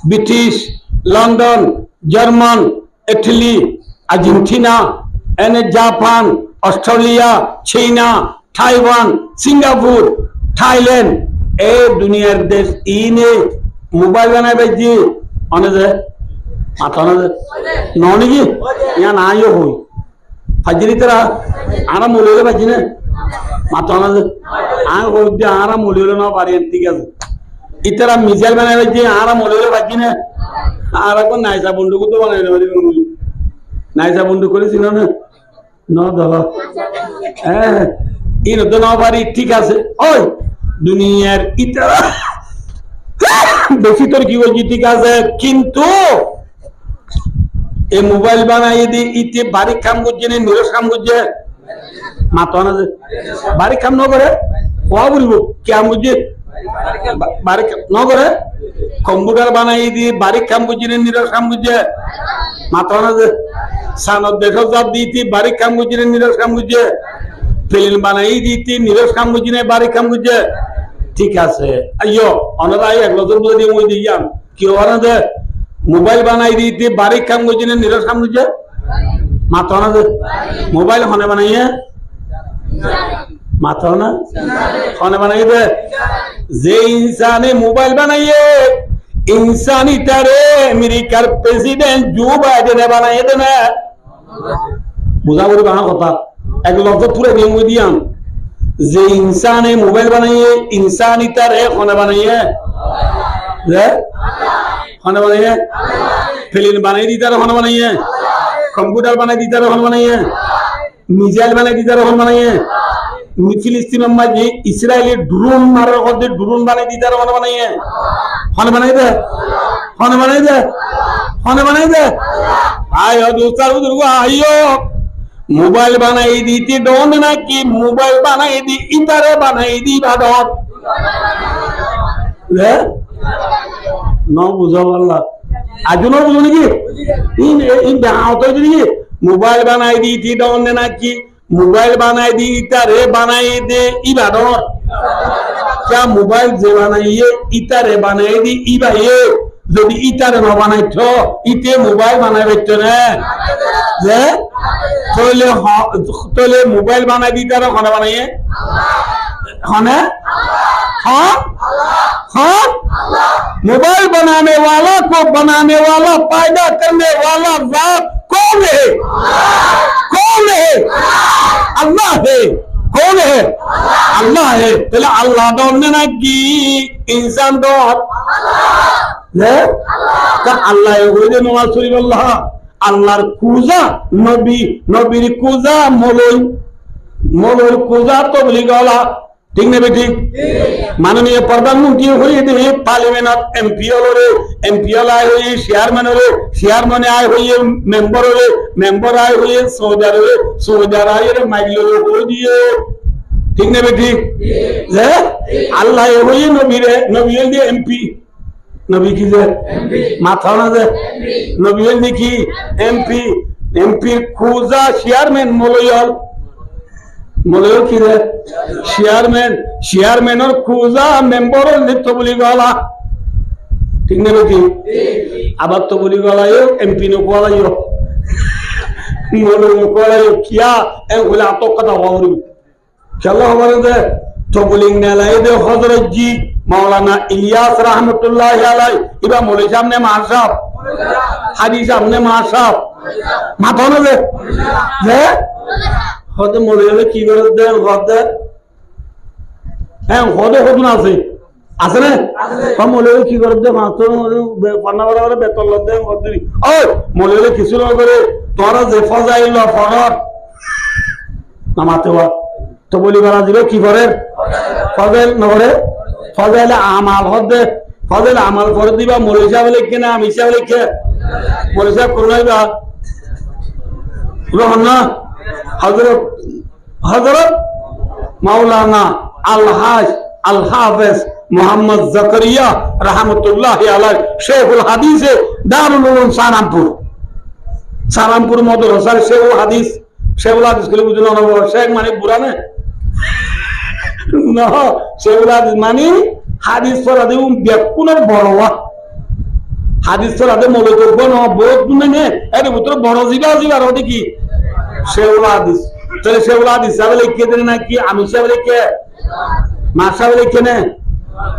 British London German Italy Argentina এনে জাপান অস্ট্রেলিয়া চীনা তাইওয়ান সিঙ্গাপুর থাইল্যান্ড এই দুনিয়ার দেশ ইনে মোবাইল বানাবে জি অনেকে মাথা ননি কি ইয়া নাইও হই ফাজরি তারা আরাম মূল্য বাজি না মাথা আং হইতে আরাম মূল্য না পারি ঠিক আছে ইতারা মিসাইল বানাবে জি আরাম মূল্য বাজি না আর এখন নাইসা বন্দুক তো বানাই নাইসা বন্দুক করেছিল না ন দাদা হ্যাঁ ইন তো না পারি ঠিক আছে ওই দুনিয়ার ইতারা বেশি তোর কি বলছি ঠিক আছে কিন্তু এই মোবাইল বানাই দি ইতে বাড়ি কাম করছে না নিরস কাম করছে মাথা না বাড়ি কাম ন করে কোয়া বলবো কাম করছে বাড়ি ন করে কম্পিউটার বানাই দি বাড়ি কাম করছে না নিরস কাম করছে মাথা না সানত দেশ জাত দিতি বাড়ি কাম করছে না নিরস কাম করছে প্লেন বানাই দিতি নিরস কাম করছে না বাড়ি কাম করছে ঠিক আছে আইয়ো অনারাই এক লজন বুঝে দিয়ে মই দিয়াম কি ওরা দে মোবাইল বানাই দিতে বাড়ি কাম করছি না নিরস কাম করছে মাথা না মোবাইল হনে বানাইয়ে মাথা না হনে বানাই দে যে ইনসানে মোবাইল বানাইয়ে ইনসানি তারে আমেরিকার প্রেসিডেন্ট জো বাইডেনে বানাইয়ে দে না বুঝা করি বানা কথা এক লক্ষ পুরো নিয়ম দিয়াম যে ইনসানে মোবাইল বানাইয়ে ইনসানি তারে হনে বানাইয়ে হনে বানাইয়ে ফিল্ম বানাই দিতে হনে বানাইয়ে कंप्यूटर बनाई दी तरह बनाइए मिसाइल बनाई दी तरह बनाइए फिलिस्तीन में जी इस्राएली ड्रोन मारने को दे ड्रोन बनाई दी तरह बनाइए बनाई दे आयो दोस्तों बुजुर्ग आयो मोबाइल बनाई दी थी डोन ना कि मोबाइल बनाई दी इधर बनाई दी बाडोर ले नौ बुझा वाला आज नो बुझो नहीं इन बिहार तो नहीं मोबाइल बनाई दी थी डॉन ना कि मोबाइल बनाई दी इतारे बनाई दे इबादोर क्या मोबाइल जे बनाइए इतारे बनाई दी इबाये যদি ইতারে না বানাইতো ইতে মোবাইল বানাইবে তো না যে তোলে মোবাইল বানাই দি তারা কোন বানাইয়ে হনে हाँ हाँ मोबाइल बनाने वाला को बनाने वाला पैदा करने वाला ज़ात कौन है अल्लाह है कौन है अल्लाह है पहले अल्लाह डोंने ना की इंसान डो है का अल्लाह है वो जो नवाज शरीफ अल्लाह कुजा नबी कुजा मोलोई कुजा तो बोली गला ठीक नहीं बेटी माननीय प्रधानमंत्री हुई थी पार्लियामेंट एमपी आए हुए चेयरमैन आए हुए मेंबर आए हुए सोल्जर आए माइल हो दिए ठीक नहीं बेटी अल्लाह हुई नबी एमपी नबी की माथा ना नबी की एमपी खुजा चेयरमैन मोलोयल मोलेर की रे शेयरमैन और खुजा मेंबर और नित्य बोली गला ठीक नहीं बेटी अब तो बोली गला यो एमपी ने कोला यो मोले ने कोला यो क्या ए बोला तो कथा वावरी चलो हमारे दे तो बोली ने लाए दे हजरत जी मौलाना इलियास रहमतुल्लाह अलैहि इबा मौलवी साहब ने मार साहब हाजी साहब ने मार साहब माथा ना दे হতে মরে গেলে কি করে দেন হতে হ্যাঁ হতে হতো না আছে না কম মরে গেলে কি করে দেন মাত্র পান্না বড় বেতন দেন হতে ওই মরে গেলে কিছু না করে তোরা যে ফজাইল ফরত নামাতে ওয়া তো বলি বলা দিবে কি করে ফজাইল নরে ফজাইল আমাল হতে ফজাইল আমাল করে দিবা মরে যাবে লিখে না আমি হিসাব লিখে মরে যাব করলাইবা রহনা हजरत मौलाना अलहाज अलहाफिज मोहम्मद जकरिया रहमतुल्लाह अलैह शेखुल हदीस दारुल उलूम सारामपुर मदरसा शेखुल हदीस के लिए बुझलो ना शेख माने बुरा ने ना शेखुल हदीस माने हदीस पर आदि बेकुनर बड़वा हदीस पर आदि मौलवी बनो बहुत ने अरे पुत्र बड़ जीवा रोदी की शेखुल हदीस चले शेखुल हदीस साहब लिखे देने ना कि आमी साहब लिखे मां साहब लिखे ने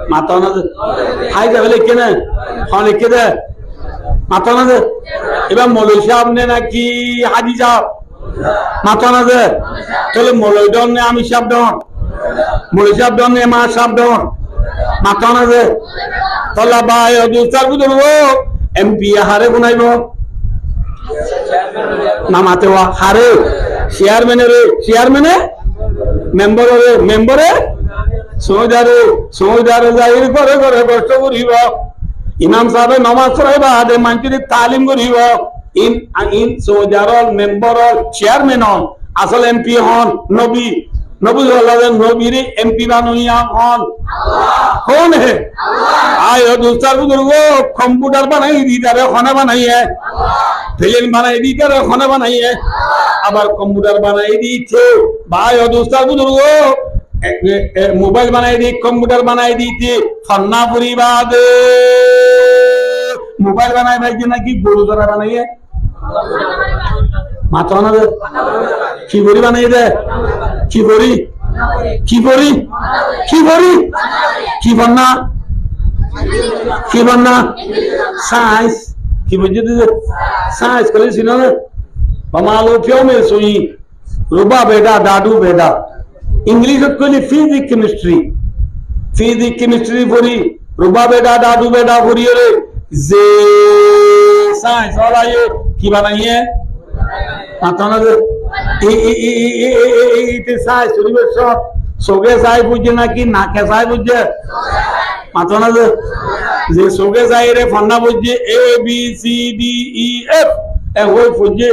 माता ना हाय साहब लिखे ने हां लिखे दे माता ना दे एबा मौलवी साहब ने ना कि हाजी साहब माता ना दे चले मौलवी डन ने आमी साहब डन मौलवी साहब डन ने मां साहब डन माता ना दे तला बाय दूसरा बुजुर्गो एमपी हारे गुनाइबो नामाते वा हारे चेयरमैन मेंबर सोजारे जाहिर करे करे कष्ट करिब इमाम साहब नमाज पढ़ाइबा आदे मानसिर तालीम करिब इन सोजार मेंबर चेयरमैन असल एमपी हन नबी नबी एमपी बानुया हन कौन है आयो दूसरा बुजुर्गो कंप्यूटर बनाई दी तारे खाना बनाई है फिल्म बनाई दी तारे खाना बनाई है আবার কম্পিউটার বানাই দিয়েছে ভাই ও দোস্ত বুজুর্গো মোবাইল বানাই দি কম্পিউটার বানাই দিয়েছে ফন্না পরিবাদে মোবাইল বানায় ভাই নাকি গরু ধরা বানাইয়ে মাথা না কি করি বানাই দে কি করি কি করি কি করি কি বন্যা কি বন্যা সায়েন্স কি বুঝে দিতে সায়েন্স করে ছিল না মামালো ফিও মে সুই রুবা বেডা দাদু বেডা ইংলিশ কইলে ফিজিক্স কেমিস্ট্রি পড়ি রুবা বেডা দাদু বেডা পড়ি রে যে সায়েন্স वाला ये কি বানাইয়ে মাথা না এই সায়েন্স পরিবেশ সোগে সাই বুঝে নাকি নাকে সাই বুঝে মাথা না যে সোগে সাই রে ফন্না বুঝে A B C D E F এ ওই বুঝে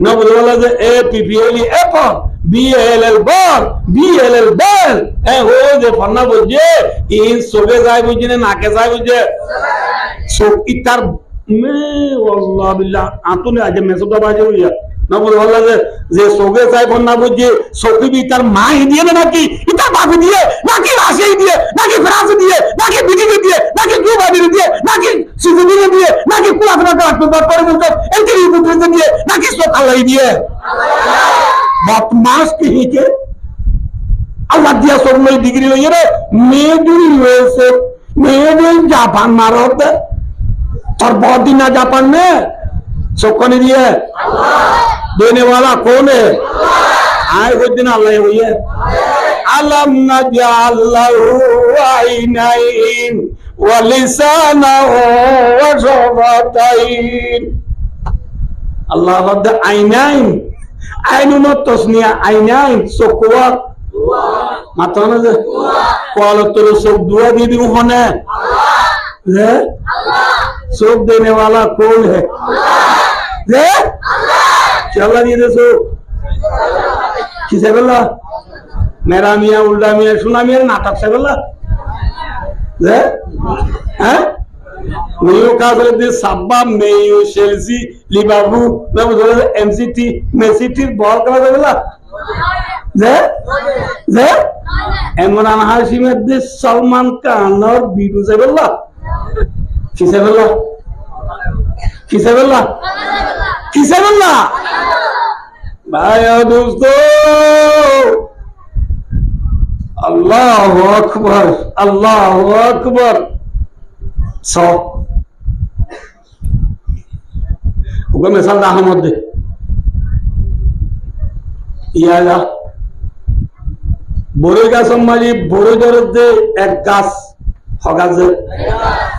না বলা যে A P P L E apple B L L ball B L L ball এ ও যে ফন্না বুঝে ইন সোগে সাই বুঝে না নাকে সাই বুঝে সো ইতার মে আল্লাহ বিল্লাহ আতুনে আজ মেসুদা বাজে হইয়া না বলা যে সোগে সাই ফন্না বুঝে সোকি বি তার মা হি দিয়ে নাকি ইতা বাপ দিয়ে নাকি রাশিয়া দিয়ে নাকি ফ্রান্স দিয়ে নাকি বিডিবি দিয়ে নাকি কিউবা দিয়ে নাকি সুজুকি দিয়ে নাকি কুয়াশা কাটতে পারে বলতো এন্ট্রি বুঝতে দিয়ে নাকি সোকালাই দিয়ে বাপ মাস কি হিকে আল্লাহ দিয়া 90 ডিগ্রি হইয়ে রে made in USA made in Japan मारोत और बहुत दिन जापान में सबको नहीं दिए देने वाला कौन है आए कुछ दिन अल्लाह हुई है अलम नजअलहु आइनैन व लिसानहु व शफतैन अल्लाह वद आइनैन आइनुन तस्निया आइनैन सोकुवा माता ना जे कॉल तो सब दुआ दे दी उन्होंने अल्लाह सब देने वाला कौन है चला दिए दे सो किसे बोला मेरा मियाँ उल्टा मियाँ सुना मियाँ नाटक से बोला हैं मेयो का बोले साब्बा मेयो शेल्सी लिबाबू मैं बोला एमसीटी मेसीटी बॉल करा दे बोला इमरान हाशिम सलमान खान और बीटू से बोला किसे बोला किसे बोला किसे बोला भाई और दोस्तों अल्लाह अकबर सौ मिसाल अहमद ইয়ালা বড় গাছ মাঝে বড় ধরতে এক গাছ হগাছে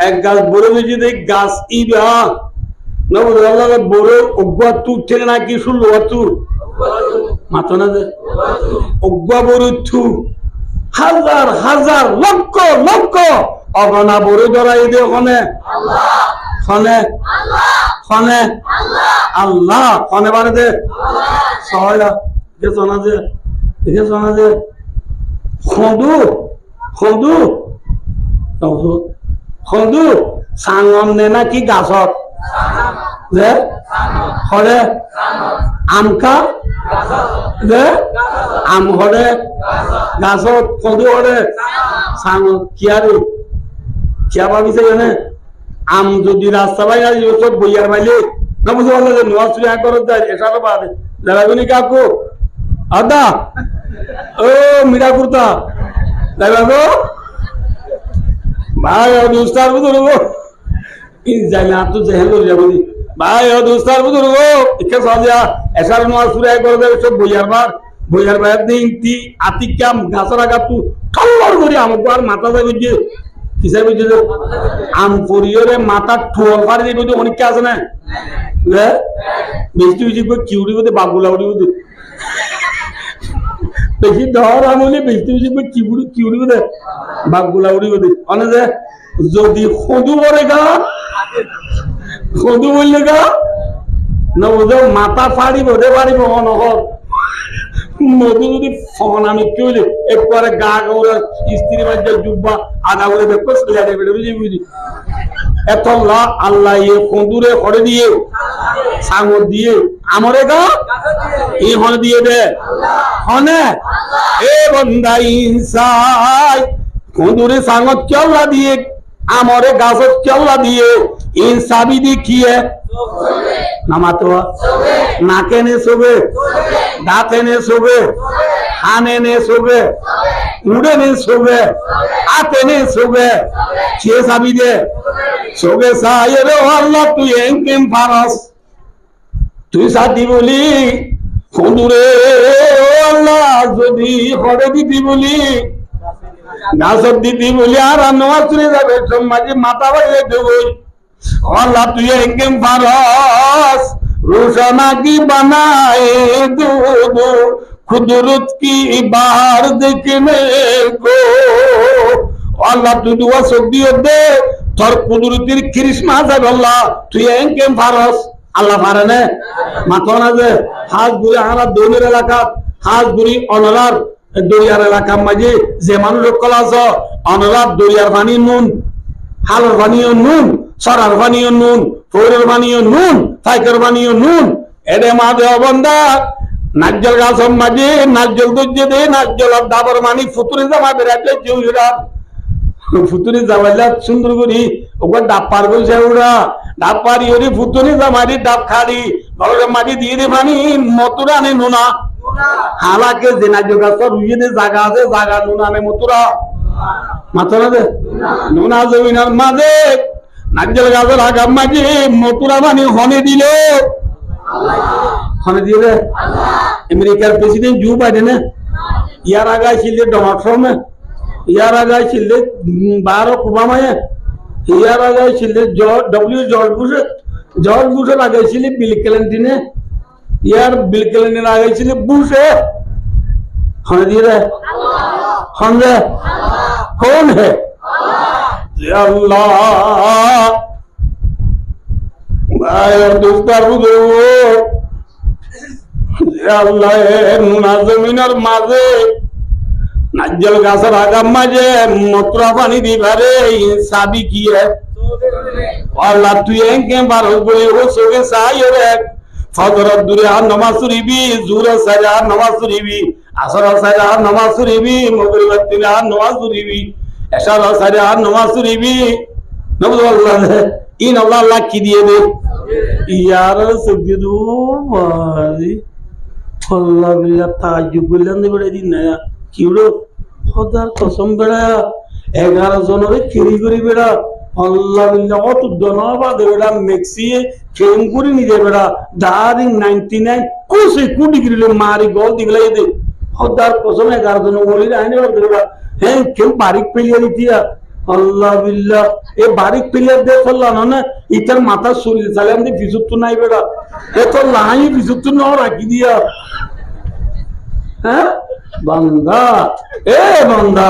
এক গাছ বড় বেশি দেখ গাছ ইবা না বড় বড় অগুয়া তুঠে না কি শুনলো তুর মাথা না যে অগুয়া বড় থু হাজার হাজার লক্ষ লক্ষ অগনা বড় ধরাই দে ওখানে খনে খনে আল্লাহ খনে বারে দে সহায় সাংগম নে না কি গাছত যে হরে আমকা যে আম হরে গাছত খদু হরে সাং কিয়ারে কিয়া ভাবিছে জানে আম যদি রাস্তা পাই আর সব বইয়ার পাইলে না বুঝতে পারলো যে নোয়া চুরি করত যায় এসব বাদে লাগাগুনি কাকু আদা ও মিরা কুর্তা লাগাবো ভাই ও দুস্তার বুঝলো ইন জায়গা তো জেহেল যাবো ভাই ও দুস্তার বুঝলো একে সাজা এসার নোয়া চুরি করে দেবে সব বইয়ার বাইর দিন তি আতিকাম গাছরা গাতু কল্লর করে আমাকে আর মাথা যাবে যে কিসে বুঝে আম পরিয়রে মাথা ঠোল পারে যে বুঝে অনেক আছে না বেশি বেশি করে চিউড়ি বোধে বাবুলা উড়ি বোধে বেশি ধর আমলে বেশি বেশি করে চিউড়ি বোধে বাবুলা উড়ি বোধে মানে যে যদি সদু পরে গা সদু বললে গা না বোধ মাথা ফাড়ি বোধে পারিব অনহর মধু যদি ফোন আমি কি হইলে একবারে গা গৌরা স্ত্রী বাজ্যা জুব্বা আধা করে দেখো সিলাটে বেড়ে বুঝি বুঝি এত আল্লাহ ইয়ে কন্দুরে করে দিয়ে সাগর দিয়ে আমরে গা এই হনে দিয়ে দে হনে এ বন্দা ইনসাই কন্দুরে সাগর চল্লা দিয়ে আমরে গাছ চল্লা দিয়ে इंसाबी देखिए नमातो नाके ने सोबे दाते ने सोबे खाने ने सोबे उड़े ने सोबे आते ने सोबे छे साबी दे सोबे सायरे अल्लाह तू एंकेम फारस तू साथी बोली खुदुरे अल्लाह যদি হরে দিদি বলি নাসব দিদি বলি আর নওয়াজ চলে যাবে সমাজে মাথা বাইরে দেবই अल्लाह तू एंकेम फारस रोशना की बनाए दो कुदरत की बाहर देखने को अल्लाह तू दुआ सदियो दे তোর কুদরতের ক্রিসমাস আছে আল্লাহ তুই এনকেম ফারস আল্লাহ পারে না মাথা না যে হাজ গুরি আমরা দৌলের এলাকা হাজ গুরি অনরার দরিয়ার এলাকা মাঝে যে মানুষ লোকল আছে অনরার দরিয়ার পানি নুন হালের পানিও নুন সরার পানিও নুন ফৌরের পানিও নুন ফাইকের পানিও নুন এডে মাঝে অবন্ধা নাজ্জল গাছ মাঝে নাজ্জল দজ্জে দে নাজ্জল দাবর মানি ফুতুরে জামা বেড়াতে জুইরা ফুতুরে জামাইলা সুন্দর করি ওকে ডাব পার করছে ওরা ডাব পারি ওরে ফুতুরে জামারি ডাব খাড়ি ঘরের মাঝে দিয়ে দে পানি মতুরা নে নুনা হালাকে যে নাজ্জল গাছ রুইয়ে দে জায়গা আছে জায়গা নুনা নে মতুরা মাথা না দে নুনা জমিনার মাঝে নাজ্জল গাছের আগাম মাঝে মতুরা পানি হনে দিল হনে দিয়ে আমেরিকার প্রেসিডেন্ট জো বাইডেন ইয়ার আগে ছিল ডোনাল্ড ট্রাম্প ইয়ার আগে ছিল বারাক ওবামা ইয়ার আগে ছিল জর্জ বুশের আগে ছিল বিল ক্লিন্টন ইয়ার বিল ক্লিন্টনের আগে ছিল বুশ হনে দিয়ে হনে कौन है अल्लाह জমিনের মাঝে নাজ্জল গাছের আগাম মাঝে মতুরা পানি দিবারে সাবি কি আল্লাহ তুই এনকে বারো বলে ও চোখে চাই রে ফজরত দূরে আর নামাজ পড়িবি জোরে সাইরে আর নামাজ পড়িবি আসর সাইরে আর নামাজ পড়িবি মাগরিবের দিনে আর নামাজ পড়িবি এশার সাইরে আর নামাজ পড়িবি নবুল আল্লাহ ইন আল্লাহ আল্লাহ কি দিয়ে দে ইয়ার সুবিদু ভাই আল্লাহ বিল্লাহ তাজ্জুব বললেন বেড়ে দিন না কিউড়ো খোদার কসম বেড়া 11 জনের কিরি করি বেড়া আল্লাহ বিল্লাহ অত দনাবা দে বেড়া মেক্সিয়ে ফেম করে নি দে বেড়া ডারিং 99 কোসে কুডি গিলে মারি গোল দিগলাই দে খোদার কসম 11 জন বলি আইনে দে বেড়া হ্যাঁ কেউ বারিক পেলিয়ে দিতিয়া আল্লাহ বিল্লাহ এ বারিক প্লেয়ার দে ফল্লা না ইতার মাথা শরীর চালাম দি বিজুত নাই বেড়া এ তো লাই বিজুত ন রাখি দিয়া হ্যাঁ বান্দা এ বান্দা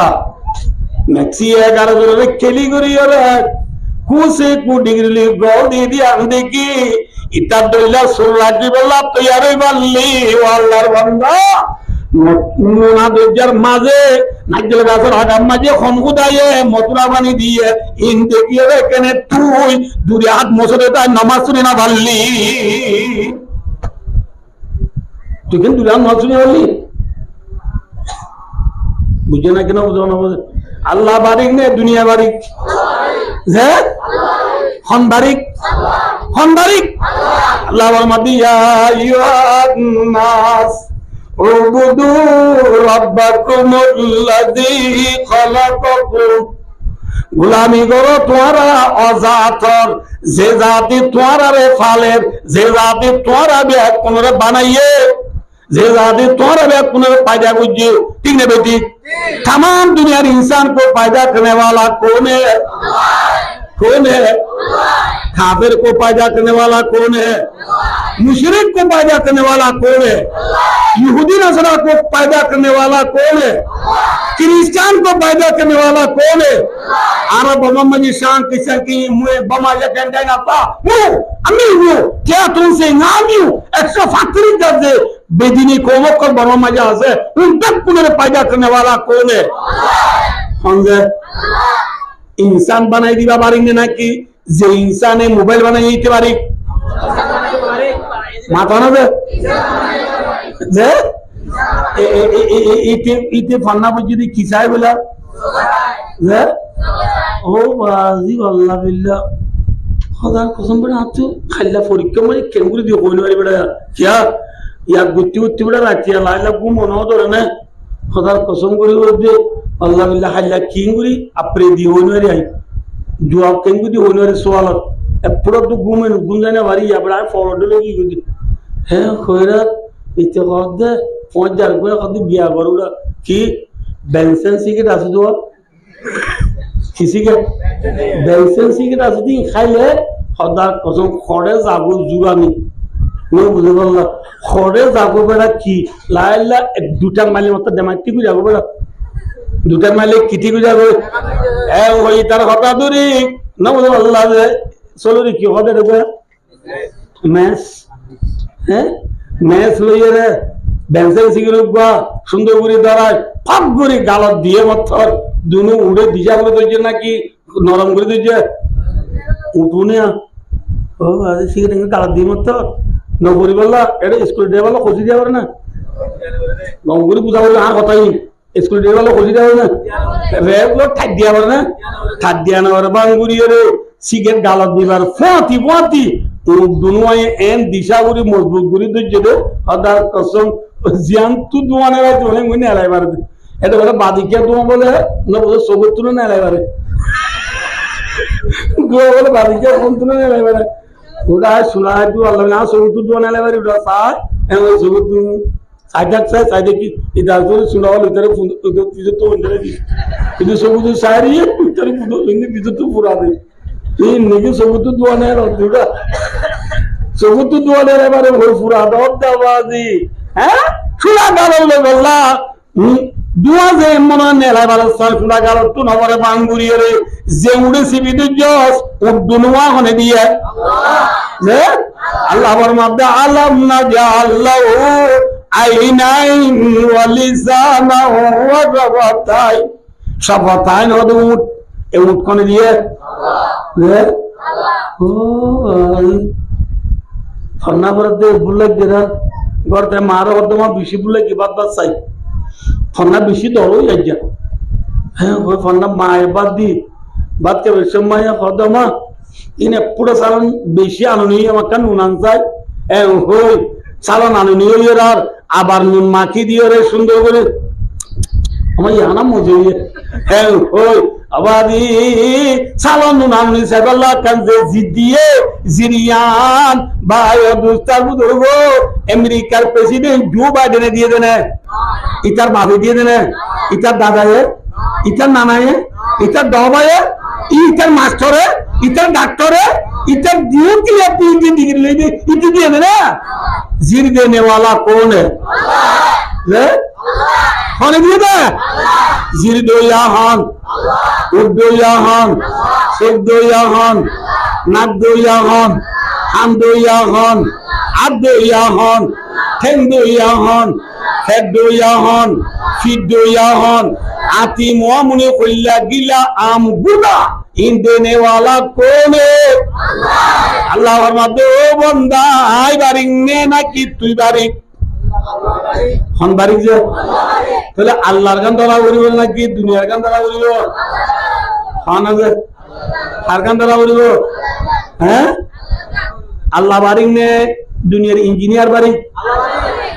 মেক্সি 11 জনের খেলি করি ওরে কুসে কুডি গিলি গোল দি দি আন দেখি ইতার দইলা সুর রাজি বললা তৈয়ারই বললি ও আল্লাহর বান্দা নুনা দজ্জার মাঝে নাজ্জল গাছের আগাম মাঝে খনগুদায়ে মতুরা পানি দিয়ে ইন দেখিয়ে এখানে তুই দূরে হাত মশরে তাই নামাজ শুনে না পারলি তুই কিন্তু দূরে হাত নামাজ শুনে পারলি বুঝে না কেন বুঝো না বুঝে আল্লাহ বারিক নে দুনিয়া বারিক যে হন বারিক আল্লাহ মাদিয়া ইউহান নাস اعبدوا ربكم الذي خلقكم গোলামি করো তোমরা অজাতর যে জাতি তোমরা রে ফালের যে জাতি তোমরা ব্যাগ কোনরে বানাইয়ে যে জাতি তোমरा ব্যাগ কোনরে पैदा বুঝে ঠিক না বেটি तमाम दुनिया इंसान को पैदा करने वाला कौन है काफिर को पैदा करने वाला कौन है मुशरिक को पैदा करने वाला कौन है यहूदी नसरा को पैदा करने वाला कौन है क्रिश्चियन को पैदा करने वाला कौन है अरब मोहम्मद शान किसा की मुए बमा या कंडा ना पा अमी वो क्या तुमसे नामियो 135 दर्जे बेदीनी कौमों को बमा मजा से उन तक पुनः पैदा करने वाला कौन है हमसे इंसान बनाई दिवा बारिक ने ना कि जे इंसान ने मोबाइल बनाई इतने बारिक माता ना जे इते फन्ना बुझी दी किसाए बोला जे ओ बाजी अल्लाह बिल्ला সদার কসম বেড়া আছো খাইলা পরীক্ষা মানে কেঙ্গুরি দিয়ে কইনি পারি বেড়া কিয়া ইয়া গুত্তি গুত্তি বেড়া রাখি লাইলা ঘুম মনে ধরে না সদার কসম করি যে আল্লাহ বিল্লাহ খাইলা কিঙ্গুরি আপরে দিয়ে হইনি পারি আই জবাব কেঙ্গুরি দিয়ে হইনি পারি সোয়ালত এপড়া তো ঘুমে ঘুম জানে বাড়ি আবার ফলো দিলে কি করি হ্যাঁ খয়রাত ইতে কদ 5000 করে কত বিয়া করুরা কি বেনসেন সিগারেট আছে তো সিগারেট বেনসেন সিগারেট আছে দিন খাইলে সদার কসম খড়ে যাব জুরানি মই বুঝে বললাম খড়ে যাব বেড়া কি লাইলা দুটা মাইলের মতো দেমাইতি করে যাবো বেড়া দুটা মাইলে কিটি করে যাবো ওই তার কথা দূরি না বুঝে বললাম যে চলো রে কি হবে রে ম্যাচ হ্যাঁ ম্যাচ লইয়ে রে বেনসেন সিগারেট গা সুন্দর করে দাঁড়ায় ফাঁক করে গালত দিয়ে মথর দুনো উড়ে দিশা করে দিয়েছে নাকি নরম করে দিয়েছে উঠুনে ও আজ সিগারেট গালত দিয়ে মত নগরী বললা এটা স্কুল ডে বললো খুঁজি দেওয়া পারে না নগরী বুঝা বললো আর কথাই স্কুল ডে বললো খুঁজি দেওয়া না রেগুলো ঠাক দিয়া পারে না ঠাক দিয়া না পারে বাঙ্গুরি রে সিগারেট গালত দিবার ফাঁতি ফাঁতি দুনুয়ায় এন দিশা করে মজবুত করে দিয়েছে রে সদার কসম জিয়ান তু দোয়ানে রাখতে অনেক মনে এলাই পারে এটা বলে বাদিকিয়া দোয়া বলে না বলে সবুজ তুলে না এলাই পারে দোয়া বলে বাদিকিয়া কোন তুলে না এলাই পারে ওটা শোনা হয় তু আল্লাহ না সবুজ তু দোয়া না এলাই পারে ওটা সাই এমন সবুজ তু সাইডাক চাই সাই দেখি এটা তোর শোনা হল ইতারে পিছু তো অন্তরে দি কিন্তু সবুজ সারি ইতারে পিছু তো পুরা দে এই নিজে সবুজ তু দোয়া না ওটা সবুজ তু দোয়া না এবারে ওই পুরা দব দাবাজি হ্যাঁ শুনা গেল বললা দুয়া যে মনে নেলা ভালো শুনা গেল তু নবরে বাঙ্গুরিয়ে রে যে উড়েছি বিদ্যুৎ জস ও দুনুয়া হনে দিয়ে যে আল্লাহ বর মাবদা আলাম না যা আল্লাহ আইনাইন ওয়া লিসানাহু ওয়া শাফাতাই শাফাতাইন ওদ উট এ উট কোনে দিয়ে যে ও ফন্না বরদে বুলে গেরা গরতে মারো অর্ধমা বেশি বুলে কি বাদ বাদ চাই ফন্না বেশি দরই আজ্ঞা হ্যাঁ ওই ফন্না মায়ের বাদ দি বাদ কে সময় ফদমা ইনে পুরো সালন বেশি আনুনি আমার কান উনান চাই হই সালন আনুনি আর আবার নুন মাখি দিয়ে রে সুন্দর করে আমার ইয়ানা মজে হ্যাঁ হই আবাদি সালন নুন আনুনি সাইবাল্লাহ কান যে জিদিয়ে জিরিয়ান ভাই দুস্তার বুদুর্গ আমেরিকার প্রেসিডেন্ট জো বাইডেনে দিয়ে দেনে ইতার বাপে দিয়ে দেনে ইতার দাদায়ে ইতার নানায়ে ইতার দবায়ে ইতার মাস্টারে ইতার ডাক্তারে इधर दियो कि पीएचडी डिग्री ले दे इतनी दिए ना जीर देने वाला कौन है कौन दिए था जीर दो याहान उद दो याहान सुख दो याहान नाक दो याहान हाम दो याहान आब दो याहान ठेंग दो याहान हेड दो याहान फीट दो याहान आती मुआमुने खुल्ला गिला आम गुदा इन देने वाला कौन है अल्लाह फरमाते ओ बंदा आई बारिंग ने ना कि तू बारिंग हम बारिंग जे তাহলে আল্লাহর গান ধরা করিব নাকি দুনিয়ার গান ধরা করিব হ্যাঁ না যে আর গান ধরা করিব হ্যাঁ আল্লাহ বারিং নে দুনিয়ার ইঞ্জিনিয়ার বারিং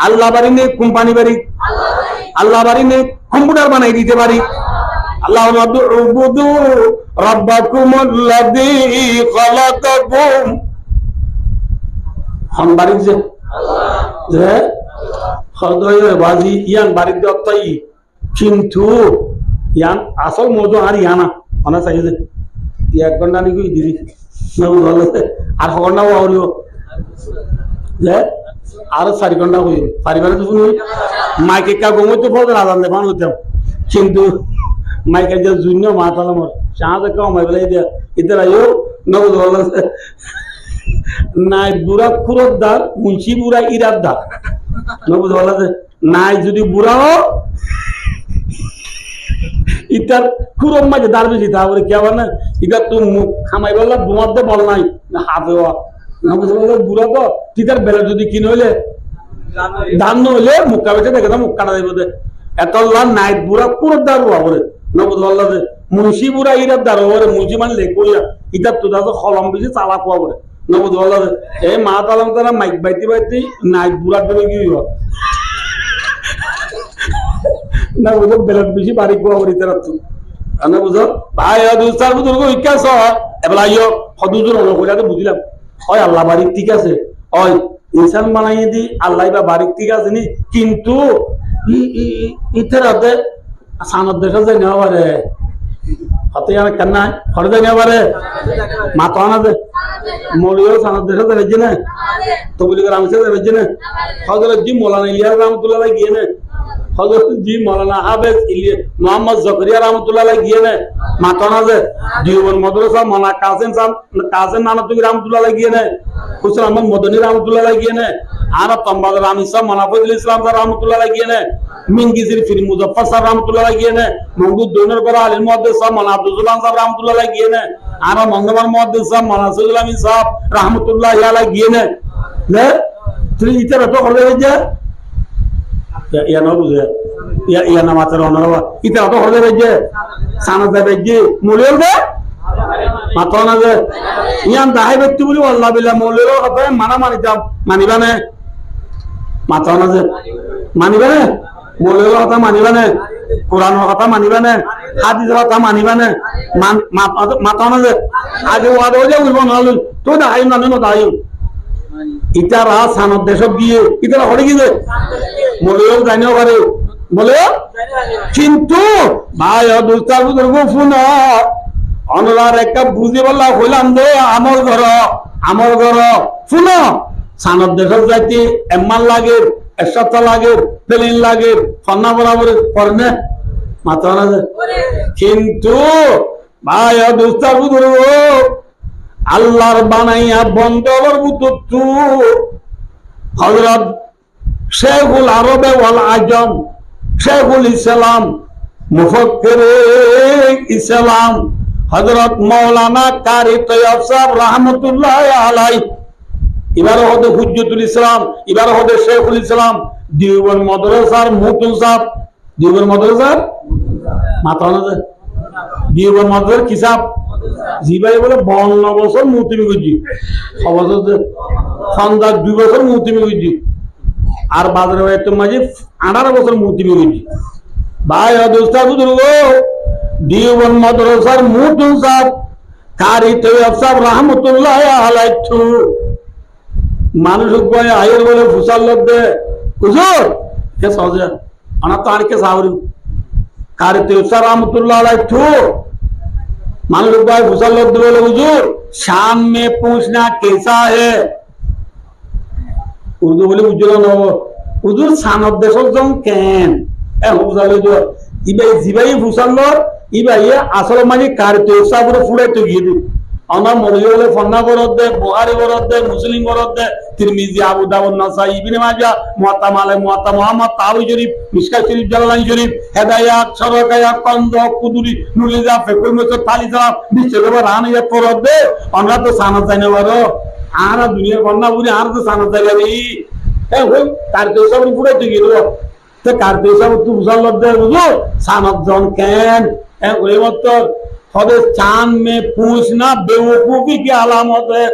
আল্লাহ বারিং নে কোম্পানি বারিং আল্লাহ বারিং নে কম্পিউটার বানাই দিতে পারি আল্লাহ উবুদু রাব্বাকুমুল্লাযী খালাকাকুম হাম বারিক যে খদয় বাজি ইয়ান বারিক দত্তাই কিন্তু ইয়ান আসল মজু আর ইয়ানা অনা চাইছে এক ঘন্টা নাকি দিদি নও ভালো আর ঘন্টা ওরিও যে আর 4 ঘন্টা হই পরিবারে তো শুনি মাইকে কা গমতে ফদর আদান দে বান হতে কিন্তু মাইকে যে জুন্য মাতালা মোর চাঁদ কাও মাই বলে দিয়া ইধর আয়ো নও ভালো নাই বুড়া খুরদার মুন্সি বুড়া ইরাদদার নও ভালো নাই যদি বুড়াও ইতার খুরম মাঝে দার বেশি তারপরে কি হবে না ইটা তো মুখ খামাই বললা দুমাতে বল নাই না হাতে হওয়া নও ভালো বুড়া তো তিতার বেলা যদি কিন হইলে দান হইলে মুখ কাটে দেখে মুখ কাটা দেবে এত নাই বুড়া খুরদার বাবরে নবদ আল্লাহ মুন্সিপুরা ইরাত দারোয়ারে মুন্সি মানে লেখইয়া ইতার তো দাদা কলম বেশি চালা কোয়া করে নবুদ বলা এই মা তালাম তারা মাইক বাইতে বাইতে নাইট বুড়া ধরে কি হইব না বুঝো বেলট বেশি বাড়ি কোয়া করে তারা তো না বুঝো ভাই দুস্তার বুঝুর্গ ইকাস এবার আইও হদুজুর হলো কইরা তো বুঝিলাম হয় আল্লাহ বাড়ি ঠিক আছে হয় ইনসান বানাইয়ে দি আল্লাহ বা বাড়ি ঠিক আছে নি কিন্তু ইতের হাতে সানদ দেখা যায় না পারে হাতে আর কান্না ঘরে যায় না পারে মাথা না দে মৌলিও সানদ দেখা যায় না তো বলি করে আমি সে যাবে না হযরত জি মৌলানা ইলিয়াস রহমাতুল্লাহ গিয়ে না হযরত জি মৌলানা হাফেজ মোহাম্মদ জাকারিয়া রহমাতুল্লাহ গিয়ে না মাথা না দে জীবন মাদ্রাসা মানা কাসেম নানতুবি রহমাতুল্লাহ গিয়ে না হুসেন আহমদ মদনী রহমাতুল্লাহ গিয়ে না আর তম্বাদ রামিসা মানাফুল ইসলাম রহমাতুল্লাহ গিয়ে না মিনগিজির ফির মুজফফর সাহেব রহমাতুল্লাহ গিয়ে না মঙ্গুদ দোনের পর আলিম মুহাদ্দিস সাহেব মানা আব্দুল্লাহ সাহেব রহমাতুল্লাহ গিয়ে না আর মঙ্গলবার মুহাদ্দিস সাহেব মানা সুল আমিন সাহেব রহমাতুল্লাহ আলাইহি গিয়ে না নে তুই ইতারা তো হলে যা ইয়া না বুঝে ইয়া না মাত্র অনরবা ইতারা তো হলে যে সানা যাবে যে মুলিয়ল দে মাত্র না যে ইয়ান দাহাই ব্যক্তি বলি আল্লাহ বিল্লাহ মুলিয়ল কথা মানি যাম মানিবা না মাত্র না যে মানিবা না মুলিয়ল কথা মানিবা না কোরআনের কথা মানিবা না হাদিসের কথা মানিবা না মাত্র না যে আগে ওয়াদা হয়ে উইব না তো দাহাই না না দাহাই ইতারা সানদ দেশ গিয়ে ইতারা হরে গিয়ে মূল্য জানিও পারে বলে কিন্তু ভাই দুস্তার বুজুর্গ শুন অনলার একটা বুঝি বললা হইলাম দে আমল ঘর শুন সানদ দেশ যাইতে এম্মান লাগে এক সপ্তাহ লাগে প্লেন লাগে ফন্না বরাবর করে না মাথা না কিন্তু ভাই দুস্তার বুজুর্গ আল্লাহর বানাইয়া বন্দর বুতু হযরত শেখুল আরবে ওয়াল আজম শেখুল ইসলাম মুফাক্কিরে ইসলাম হযরত মাওলানা কারি তৈয়ব সাহেব রহমাতুল্লাহ আলাইহি এবার হতে হুজ্জতুল ইসলাম এবার হতে শেখুল ইসলাম দেওবন্দ মাদ্রাসার মুতুল সাহেব দেওবন্দ মাদ্রাসার মাথা না দেওবন্দ মাদ্রাসার কি সাহেব জিবাই বলে 52 বছর মুতিমি করছি সন্ধ্যা 2 বছর মুতিমি করছি আর বাজারে একটু মাঝে 18 বছর মুতিমি করছি ভাই দোস্তা বুজুর্গ দেওবন্দ মাদ্রাসার মুতুল সাহেব কারি তৈয়ব সাহেব রহমাতুল্লাহ আলাইহি মানুষ কয় আয়ের বলে ফুসাল লদ্দে হুজুর কে সহজে আনা তো আর কে সাহরি কারি তৈয়ব সাহেব রহমাতুল্লাহ আলাইহি मान लो भाई फुसल लोग बोले हुजूर शाम में पूछना कैसा है उर्दू बोले उज्जवल न हो हुजूर सानद देशों जम कैन ए फुसल जो इबे जिबाई फुसल लो इबे ये असल मानी कारते साबुर फुड़े तो गिदु अना मरियोले फन्ना बरद दे बुखारी बरद दे मुस्लिम बरद दे तिरमिजी अबू दाऊद नसाई इब्ने माजा मुअत्ता मालिक मुअत्ता मुहम्मद तावी शरीफ मिशकात शरीफ जलालानी शरीफ हिदायत शरकाया कंद कुदुरी नुलिजा फिकुल में तो तालिजा निश्चय बरान ये बरद दे আমরা তো সানাদ জানে বারো আর দুনিয়ার বন্না বুড়ি আর তো সানাদ জানে রে এ হই কারতে সব পুরো তো গিলো তো কারতে সব তু বুঝাল দে বুঝো সানাদ জন কেন এ ওই মত হবে চাঁদ में पूछना बेवकूफी की अलामत है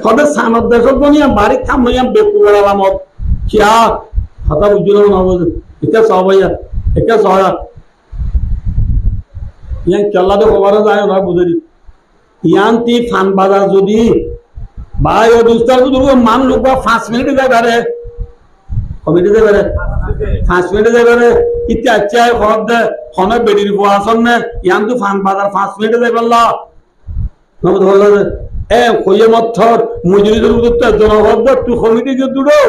হবে সানদ দেশত বনিয়া বাড়ি কাম নয়া বেকুবের আলামত क्या কথা বুঝলো না বুঝ এটা সবাইয়া এটা সহায় ইয়ান চল্লা দে খবর যায় না বুঝলি ইয়ান্তি ফান বাজার যদি ভাই ও দুস্তার দুর্গ মান লোক 5 মিনিট যায় বারে কমিটি যায় বারে 5 মিনিট যায় বারে ইতে আচ্ছা খবর দে ফোনে বেডির বুয়াসন নে ইয়ান্তু ফান বাজার 5 মিনিট যায় বললা নবদ বললা এ কইয়ে মথর মজুরিদের উত্তর জনগণ টু কমিটি যে দুড়ো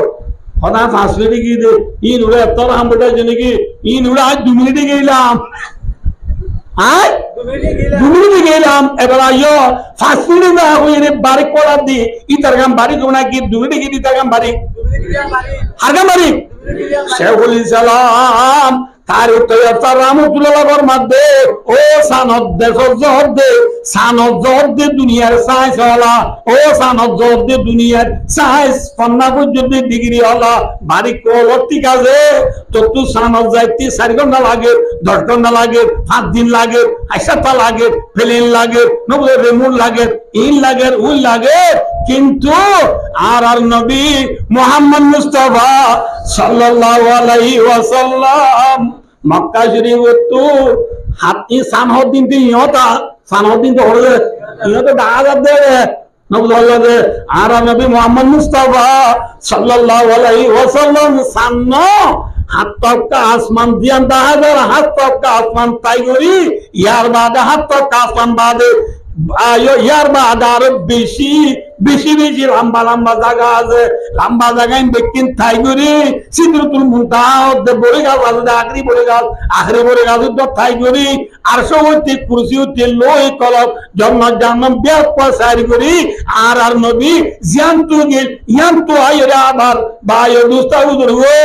হনা 5 মিনিট কি দে ই নুরে এত আমটা জেনে কি ই নুরে আজ 2 মিনিটে গেলাম আয় 2 মিনিটে গেলাম এবার আইও 5 মিনিট না হইরে বাড়ি কোলা দি ইতার গাম বাড়ি কোনা কি 2 মিনিটে কি ইতার গাম বাড়ি হারগাম বাড়ি শেখুল ইসলাম তার তৈয়ার রামতুল্লাহর মধ্যে ও সানদ দে জহর দে দুনিয়ার সাইন্স হলা ও সানদ জহর দে দুনিয়ার সাইন্স পন্না পর্যন্ত ডিগ্রি হলা বাড়ি কল ঠিক আছে তো তুই সানদ যাইতে 4 ঘন্টা লাগে 10 ঘন্টা লাগে 5 দিন লাগে 8 সপ্তাহ লাগে প্লেন লাগে নবুল রেমুল লাগে ইন লাগে উল লাগে কিন্তু আর নবী মুহাম্মদ মুস্তাফা সাল্লাল্লাহু আলাইহি ওয়াসাল্লাম মক্কা শরীফ তো হাতি সানহদ্দিন সানহদ্দিন তো হলে ইহতে দাঁড়া দে নবুল্লাহ আর নবী মুহাম্মদ মুস্তাফা সাল্লাল্লাহু আলাইহি ওয়াসাল্লাম সান্ন হাত তক আসমান দিয়ান দাহাদার হাত তক আসমান তাই করি ইয়ার বাদে হাত তক আসমান বাদে ইয়ার বাদে আর বেশি বেশি বেশি লম্বা লম্বা জায়গা আছে লম্বা জায়গায় বেকিন থাই করি সিদরাতুল মুনতাহা বড়ে গাছ আছে আখরি বড়ে গাছ থাই করি আর সবতে কুরসি হতে লোই কলব জান্নাত জাহান্নাম ব্যাপক সারি করি আর নবী জানতু গেল ইয়ান্তু আইরা আবার বায়ো দুস্তা উদরগো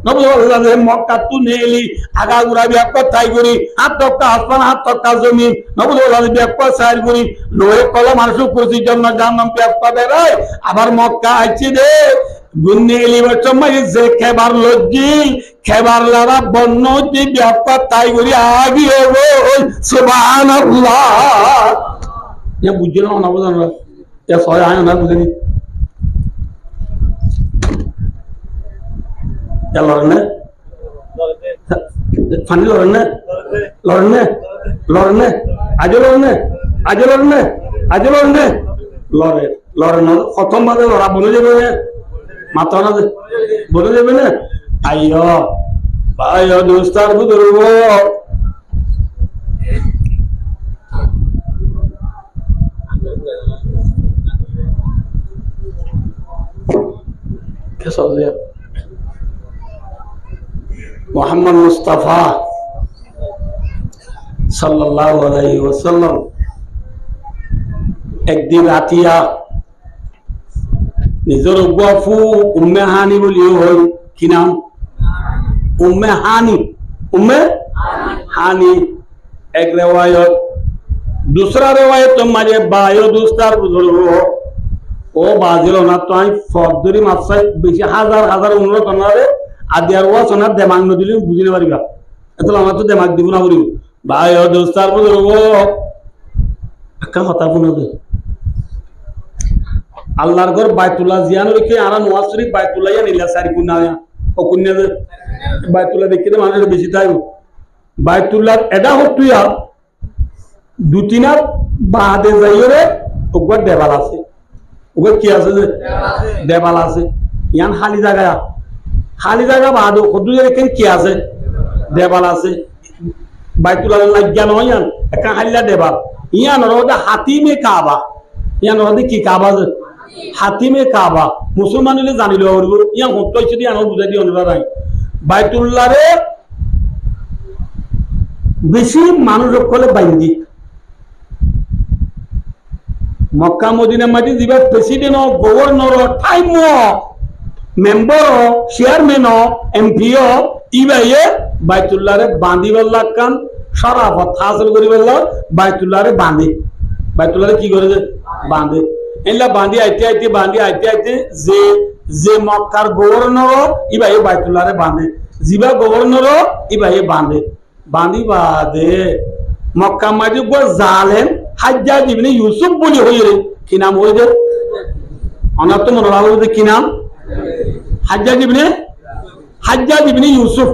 নবী আল্লাহ মক্কা তু নেলি আগা গুরা ব্যাপক থাই করি হাত তক্কা আসমান হাত তক্কা জমিন নবী আল্লাহ ব্যাপক সারি করি লোই কলম আর কুরসি জান্নাত জাহান্নাম ব্যাপক বেরাই আবার মক্কা আইছি দে গুন্নে এলিবার সময় যে খেবার লজ্জি খেবার লারা বন্য যে ব্যাপার তাই করি আগিয়ে বল সুবহানাল্লাহ ये बुझे ना बुझा ना या सोया आया ना बुझे नहीं क्या फनी लड़ने आज लड़ने लड़े खतम बादे लड़ा बोले जाबे माता ना बोले जाबे ना आइयो दोस्तार बुजुर्गो मोहम्मद मुस्तफा सल्लल्लाहु अलैहि वसल्लम एक दिन रातिया निजर गुआफू उम्मे हानी बोली हो कि नाम उम्मे हानी एक रिवायत दूसरा रिवायत तो मारे बायो दोस्तार बुजुर्ग हो ও বাজিল না তো আমি ফদরি মাছাই বেশি হাজার হাজার উন্নত নারে আদিয়ার ওয়া সোনার দেমাগ নদিলে বুঝিতে পারিবা এত আমার তো দেমাগ দিব না বলিব ভাই ও দোস্তার বুঝুরব একটা কথা বলবে আল্লাহর ঘর বাইতুল্লাহ জিয়ান রেখে আর নওয়াজ শরীফ বাইতুল্লাহ ইয়া নিলা সারি কুনা ও কুনা বাইতুল্লাহ দেখতে মানুষ বেশি তাই বাইতুল্লাহ এটা হতুয়া দুতিনা বাদে যাইরে ওগর দেওয়াল আছে ওকে কি আছে দেওয়াল আছে ইয়ান খালি জায়গা বাদ কদু এখানে কি আছে দেওয়াল আছে বাইতুল্লাহ লাগিয়া নয় ইয়ান একটা হালিলা দেওয়াল ইয়ান রোদা হাতিমে কাবা ইয়ান রোদে কি কাবা হাতিমে কাবা মুসলমান হলে জানিল ইয়ান হতো যদি আনো বুঝাই দিয়ে অনুরা নাই বাইতুল্লাহরে বেশি মানুষ হলে বাইন্দি মক্কা মদিনা মাটি দিবা president governor time member chairman MP ইবাইয়ে বাইতুল্লাহরে বাঁধি বললা কান শরাফত হাসিল করি বললা বাইতুল্লাহরে বাইতুল্লাহরে কি করে বাঁধে এলা বাঁধি আইতে যে মক্কার গভর্নর ইবাইয়ে বাইতুল্লাহরে বাঁধে জিবা গভর্নর ইবাইয়ে বাঁধি বাদে মক্কা মাটি গো জালেম হাজ্জাজ ইবনে ইউসুফ বলি হইরে কি নাম হইছে অনার তো মনে রাখবে কি নাম হাজ্জাজ ইবনে ইউসুফ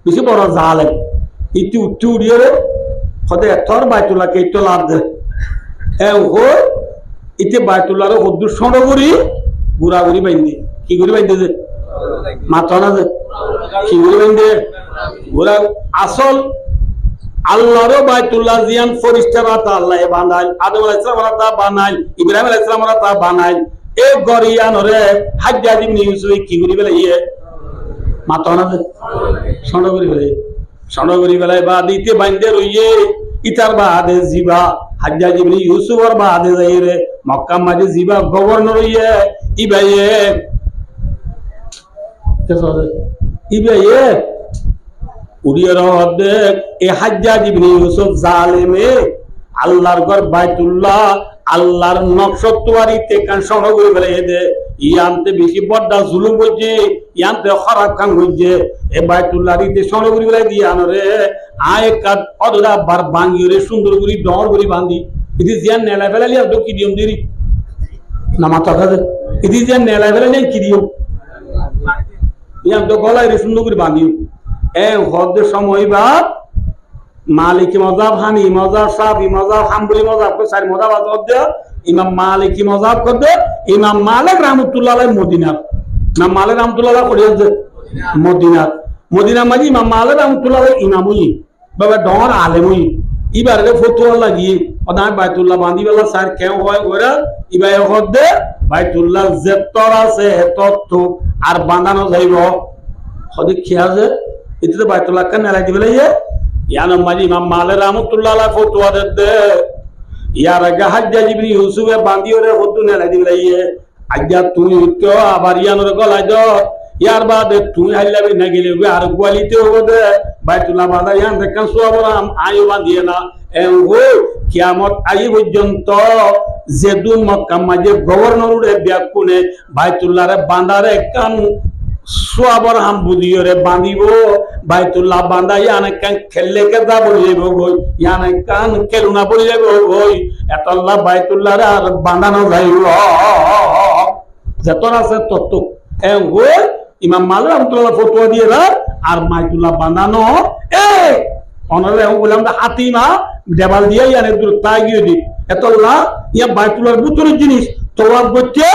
বেশি বড় জালেম ইতি উঠি উড়িয়ে খদে এতর বাইতুল্লাহ কে তো লাভ দে এ ও ইতি বাইতুল্লাহর হদ্দু সড়গরি গুড়াগুড়ি বাইন্দে কি গুড়ি বাইন্দে যে মাথা না যে কি গুড়ি বাইন্দে গুড়া আসল আল্লাহর বাইতুল্লাহ জিয়ান ফেরেশতারা তা আল্লাহ বানাই আদম আলাইহিস সালাম তা বানাই ইব্রাহিম আলাইহিস সালাম তা বানাই এ গরিয়ান রে হাজ্জাজ ইবনে ইউসুফ কি করি বলে ইয়ে মাথা না সন্ডগরি বলে বাদিতে বাইন্দে রইয়ে ইতার বাদে জিবা হাজ্জাজ ইবনে ইউসুফর বাদে যাইরে মক্কা মাঝে জিবা গভর্নর ইয়ে ইবাইয়ে উড়িয়ে রহদে এ হাজ্জাজ ইবনে ইউসুফ জালেমে আল্লাহর ঘর বাইতুল্লাহ আল্লাহর নকশত্বারিতে কান সংগ্রহ করে ফেলে দে ইয়ানতে বেশি বড়টা জুলুম করছে ইয়ানতে খারাপ কাম করছে এ বাইতুল্লাহ রিতে সংগ্রহ করে ফেলে দিয়ে আনরে আয় কাট অদরা বার ভাঙ্গি রে সুন্দর করে ডর করে বাঁধি ইতি জিয়ান নেলা ফেলালি আর কি দিয়ম দেরি না মাথা কাজে ইতি জিয়ান নেলা ফেলালি কি দিয়ম ইয়ান তো গলায় রে সুন্দর করে বাঁধি এ হদের সময় বা মালিকি মজাব হানি মজাব সাফি মজাব হাম্বলি মজাব কো চার মজাব আছে ইমাম মালিকি মজাব করবে ইমাম মালিক রাহমাতুল্লাহ আলাইহি মদিনা না মালিক রাহমাতুল্লাহ আলাইহি পড়িয়েছে মদিনা মদিনা মাজি ইমাম মালিক রাহমাতুল্লাহ আলাইহি ইমামুই বাবা ডর আলেমুই ইবারে ফতোয়া লাগি ওনা বাইতুল্লাহ বাঁধি বেলা স্যার কেউ হয় ওরা ইবাই হদে বাইতুল্লাহ যেতর আছে তত আর বাঁধানো যাইব হদি খেয়াছে এতে বাইতুল্লাহ কান নালাই দিবেলে ইয়ান মাজি ইমাম মালিক রাহমাতুল্লাহ আলাইহি ফতোয়া দে ইয়ার আগে হাজ্জাজ ইবনে ইউসুফে বাঁধি ওরে হদু নালাই দিবেলে আজ্ঞা তুমি তো আবার ইয়ানোর গলায় দ ইয়ার বাদে তুমি হাইলাবি না গেলে আর গোয়ালিতে হবে বাইতুল্লাহ বাঁধা ইয়ান দেখান সোয়াবরাম আয়ু বাঁধিয়ে না কিয়ামত আই পর্যন্ত যেদুন মক্কা মাঝে গভর্নর উড়ে ব্যাকুনে বাইতুল্লাহরে বাঁধারে কান সোয়াবরাম বুদিয়রে বাঁধিব বাইতুল্লাহ বাঁধা ইয়ানে কান খেললে কেদা বলে যাইব গই ইয়ানে কান খেলুনা বলে যাইব গই এতল্লাহ বাইতুল্লাহরে আর বাঁধানো যাইব যতন আছে তত ইমাম মালিক রাহমাতুল্লাহ ফতোয়া দিয়ে আর বাইতুল্লাহ বাঁধানো অনরে বললাম হাতিমা দেবাল দিয়ে ইয়ানে দূর তাই গিয়ে দি এতল্লাহ ইয়া বাইতুল্লাহর ভিতরের জিনিস তোয়াব করছে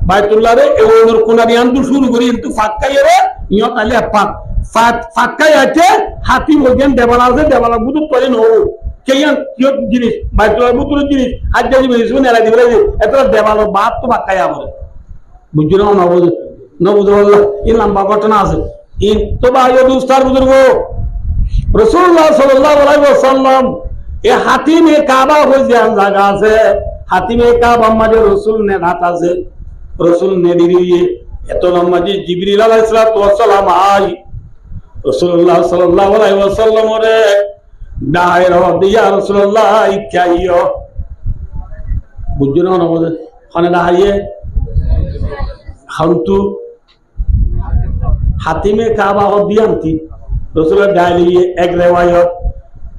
বাইতুল্লাহরে এওর কোনা দিয়ে আনতে শুরু করি কিন্তু ফাক্কাই রে ইয়া তাহলে ফাক্কাই আছে হাতি বলছেন দেবাল আছে দেবাল ভিতর তলে নো কেয়ান কি জিনিস বাইতুল্লাহর ভিতরের জিনিস হাজ্জাজ ইবনে ইউসুফ নেলা দিবে এত দেবাল বাদ তো ফাক্কাই আবার বুঝছো না নবুদুল্লাহ এই লম্বা ঘটনা আছে এই তো ভাই উস্তাদ বুজুর্গ রাসূলুল্লাহ সাল্লাল্লাহু আলাইহি ওয়াসাল্লাম এ হাতিমে কাবা হয়ে যে জায়গা আছে হাতিমে কাবা মাঝে রাসূল নে হাত আছে রাসূল নে দিয়ে এত লম্বাজি জিবরিল আলাইহিস সালাতু ওয়াসসালাম আই রাসূলুল্লাহ সাল্লাল্লাহু আলাইহি ওয়াসাল্লাম রে দায়রা দিয়া রাসূলুল্লাহ ইকাইয়ো বুঝছো না নবুদ খানে দাঁড়িয়ে হাউতু हातिमे काबा हो दियंती रसूल डाली एक रिवायत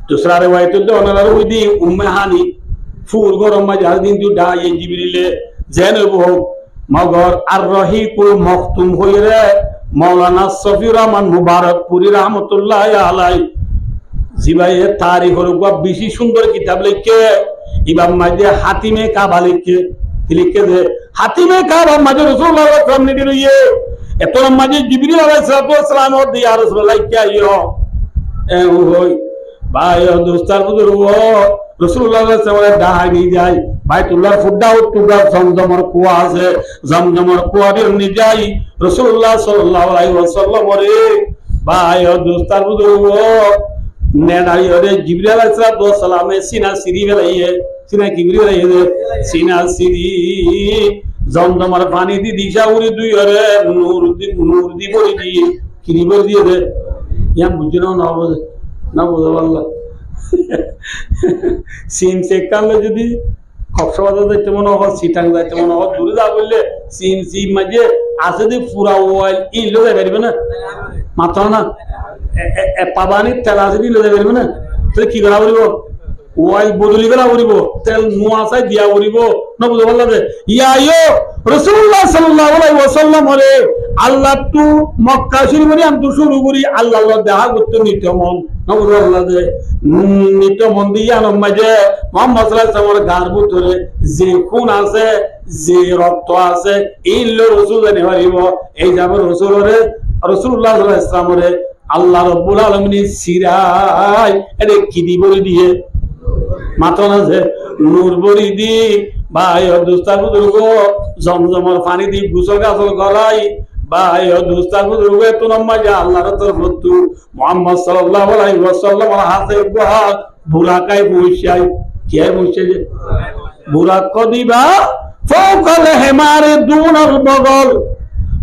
दूसरा रिवायत तो अनर हुई उम्मे हानी फूल गरम मजार दिन दु डाये जिब्रीले जैनब हो मगर আর রহিকুল মখতুম হই রে মাওলানা সফিউর রহমান মুবারকপুরি রাহমাতুল্লাহ আলাই জিবাই তারিখের উপর বেশি সুন্দর কিতাব লিখে ইমাম মাঝে হাতিমে কাবা লিখে দে হাতিমে কাবা মাঝে রাসূলুল্লাহ সাল্লাল্লাহু আলাইহি ওয়াসাল্লাম ने दिए এত মাঝে জিবরিল আলাইহিস সালাম ও দিয়া রাসূলুল্লাহ কি আইও এ ওই ভাই দোস্তার বুজুর্গ রাসূলুল্লাহ সাল্লাল্লাহু আলাইহি ওয়াসাল্লাম দাহাবি যায় বাইতুল্লাহর ফুডা উত্তুগা জমজমর কুয়া আছে জমজমর কুয়া দিয়ে নি যাই রাসূলুল্লাহ সাল্লাল্লাহু আলাইহি ওয়াসাল্লাম রে ভাই দোস্তার বুজুর্গ নেডাই রে জিবরিল আলাইহিস সালাম সিনা সিরি বেলাইয়ে সিনা কি বেলাইয়ে সিনা সিরি জমজমার পানি দি দিশা উড়ি দুই রে নূর দি বলি দি কিনি বলি দিয়ে দে ইয়া বুঝছো না বুঝো আল্লাহ সিম সে কালে যদি কক্সবাজার যাইতে মনে হয় সিটাং যাইতে মনে হয় দূরে যা বললে সিম মাঝে আছে যে পুরা ওয়াইল ইলো যাই পারবে না মাথা না পাবানির তেল আছে দিলে যাই পারবে না তাহলে কি করা বলিব ওয়াইল বদলি করা বলিব তেল নোয়া চাই দিয়া বলিব না বুঝো বললা যে ইয়াইও রাসূলুল্লাহ সাল্লাল্লাহু আলাইহি ওয়াসাল্লাম রে আল্লাহ তু মক্কা শরীফে আম তো শুরু করি আল্লাহ দেখা করতে নিতে মন না বুঝো আল্লাহ যে নিতে মন দিয়া নমাজে মুহাম্মদ সাল্লাল্লাহু আলাইহি ওয়াসাল্লামের গার ভিতরে যে খুন আছে যে রক্ত আছে এই রাসূল জানি হরিব এই যাবে রাসূলরে রাসূলুল্লাহ সাল্লাল্লাহু আলাইহি ওয়াসাল্লাম রে আল্লাহ রাব্বুল আলামিন সিরাই এরে কি দি বলি দিয়ে মাথা না যে নূর বলি দি ভাই দোস্তার বুজুর্গ জমজমর পানি দি গোসল গাছল গলাই ভাই দোস্তার বুজুর্গ এত নম্বর যে আল্লাহর তরফ মুহাম্মদ সাল্লাল্লাহু আলাইহি ওয়াসাল্লাম হাতে গুহাত বুরাকাই বইছাই কি বইছে যে বুরাক কদিবা ফৌকাল হেমারে দুনার বগল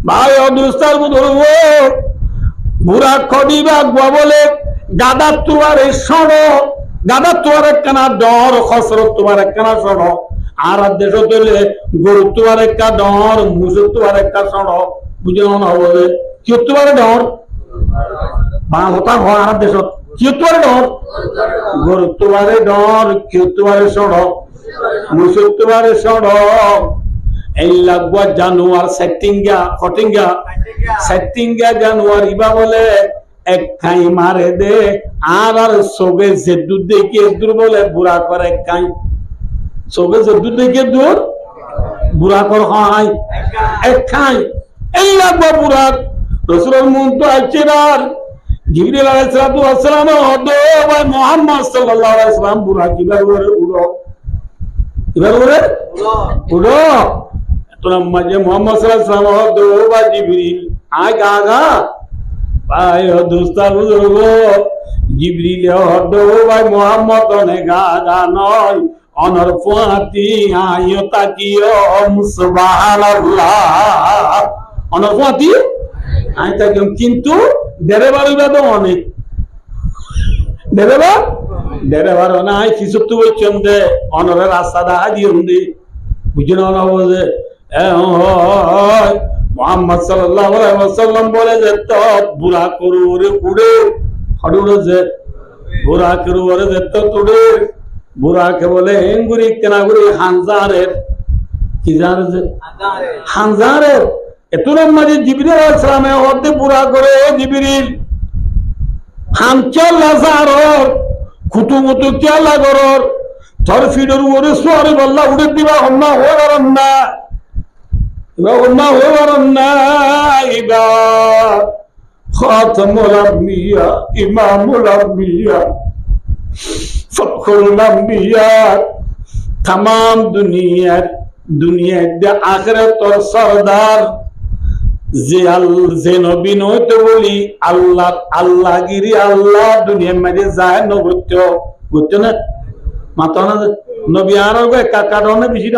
ভাই দোস্তার বুজুর্গ বুরাক কদিবা বলে গাদা তোমার সড় গাদা তোমার একখানা ডর খসরত তোমার একখানা সড় আর দেশ তৈলে গরু তোমার একটা ডর মুসুর তোমার একটা সড় বুঝে মনে হবে কি তোমার ডর বা হতা হয় আর দেশ কি তোমার ডর গরু তোমার ডর কি তোমার সড় মুসুর তোমার সড় এই লাগবা জানুয়ার সেটিংগা জানুয়ার ইবা বলে এক খাই মারে দে আর সোগে জেদু দেখে দূর বলে বুড়া করে এক খাই সোগে জেদু দেখে দূর বুড়া কর হয় এক খাই এই লাগবা বুড়া রসুলের মন তো আছে আর জিবরিল আলাইহিস সালাম হদো ভাই মুহাম্মদ সাল্লাল্লাহু আলাইহি ওয়াসাল্লাম বুড়া কিবার করে উড়ো কিবার করে উড়ো তোরা মাঝে মুহাম্মদ সাল্লাল্লাহু আলাইহি ওয়াসাল্লাম হদো ভাই জিবরিল আগা ভাই দোস্তা বুজুর্গ জিবরিল হদো ভাই মুহাম্মদ অনেক আগা নয় অনর ফাতি আয়ো তাকিও সুবহানাল্লাহ অনর ফাতি আয় তাকিও কিন্তু ডেরেবার ইবাদত অনেক ডেরেবার নাই কিছু তো বইচন্দে অনরের রাস্তা দা দিউন্দি বুঝিনা না বলে মুহাম্মদ সাল্লাল্লাহু আলাইহি ওয়াসাল্লাম বলে যে তো বুড়া করুরে উড়ে হড়ুরে যে বুড়া করুরে যে তো তুড়ে বুড়াকে বলে এঙ্গুরি কেনাগুরি হানজারের কি জানে যে হানজারের এতুরের মাঝে জিবরিল আলাইহিস সালামে ওদে বুড়া করে জিবরিল হামচল লাজারর কুতুমুতু কেলা গরর তোর ফিডর ওরে সোরে বল্লা উড়ে দিবা হম্মা হোরারন না ইবা খাতামুল আম্বিয়া ইমামুল আম্বিয়া ফখরুল আম্বিয়া तमाम दुनिया आखिरत और सरदार যে নবী নইতে বলি আল্লাহগিরি আল্লাহ দুনিয়ার মাঝে যায় নবুত্য বুঝছো না মাথা না নবী আর কাকাটা বেশি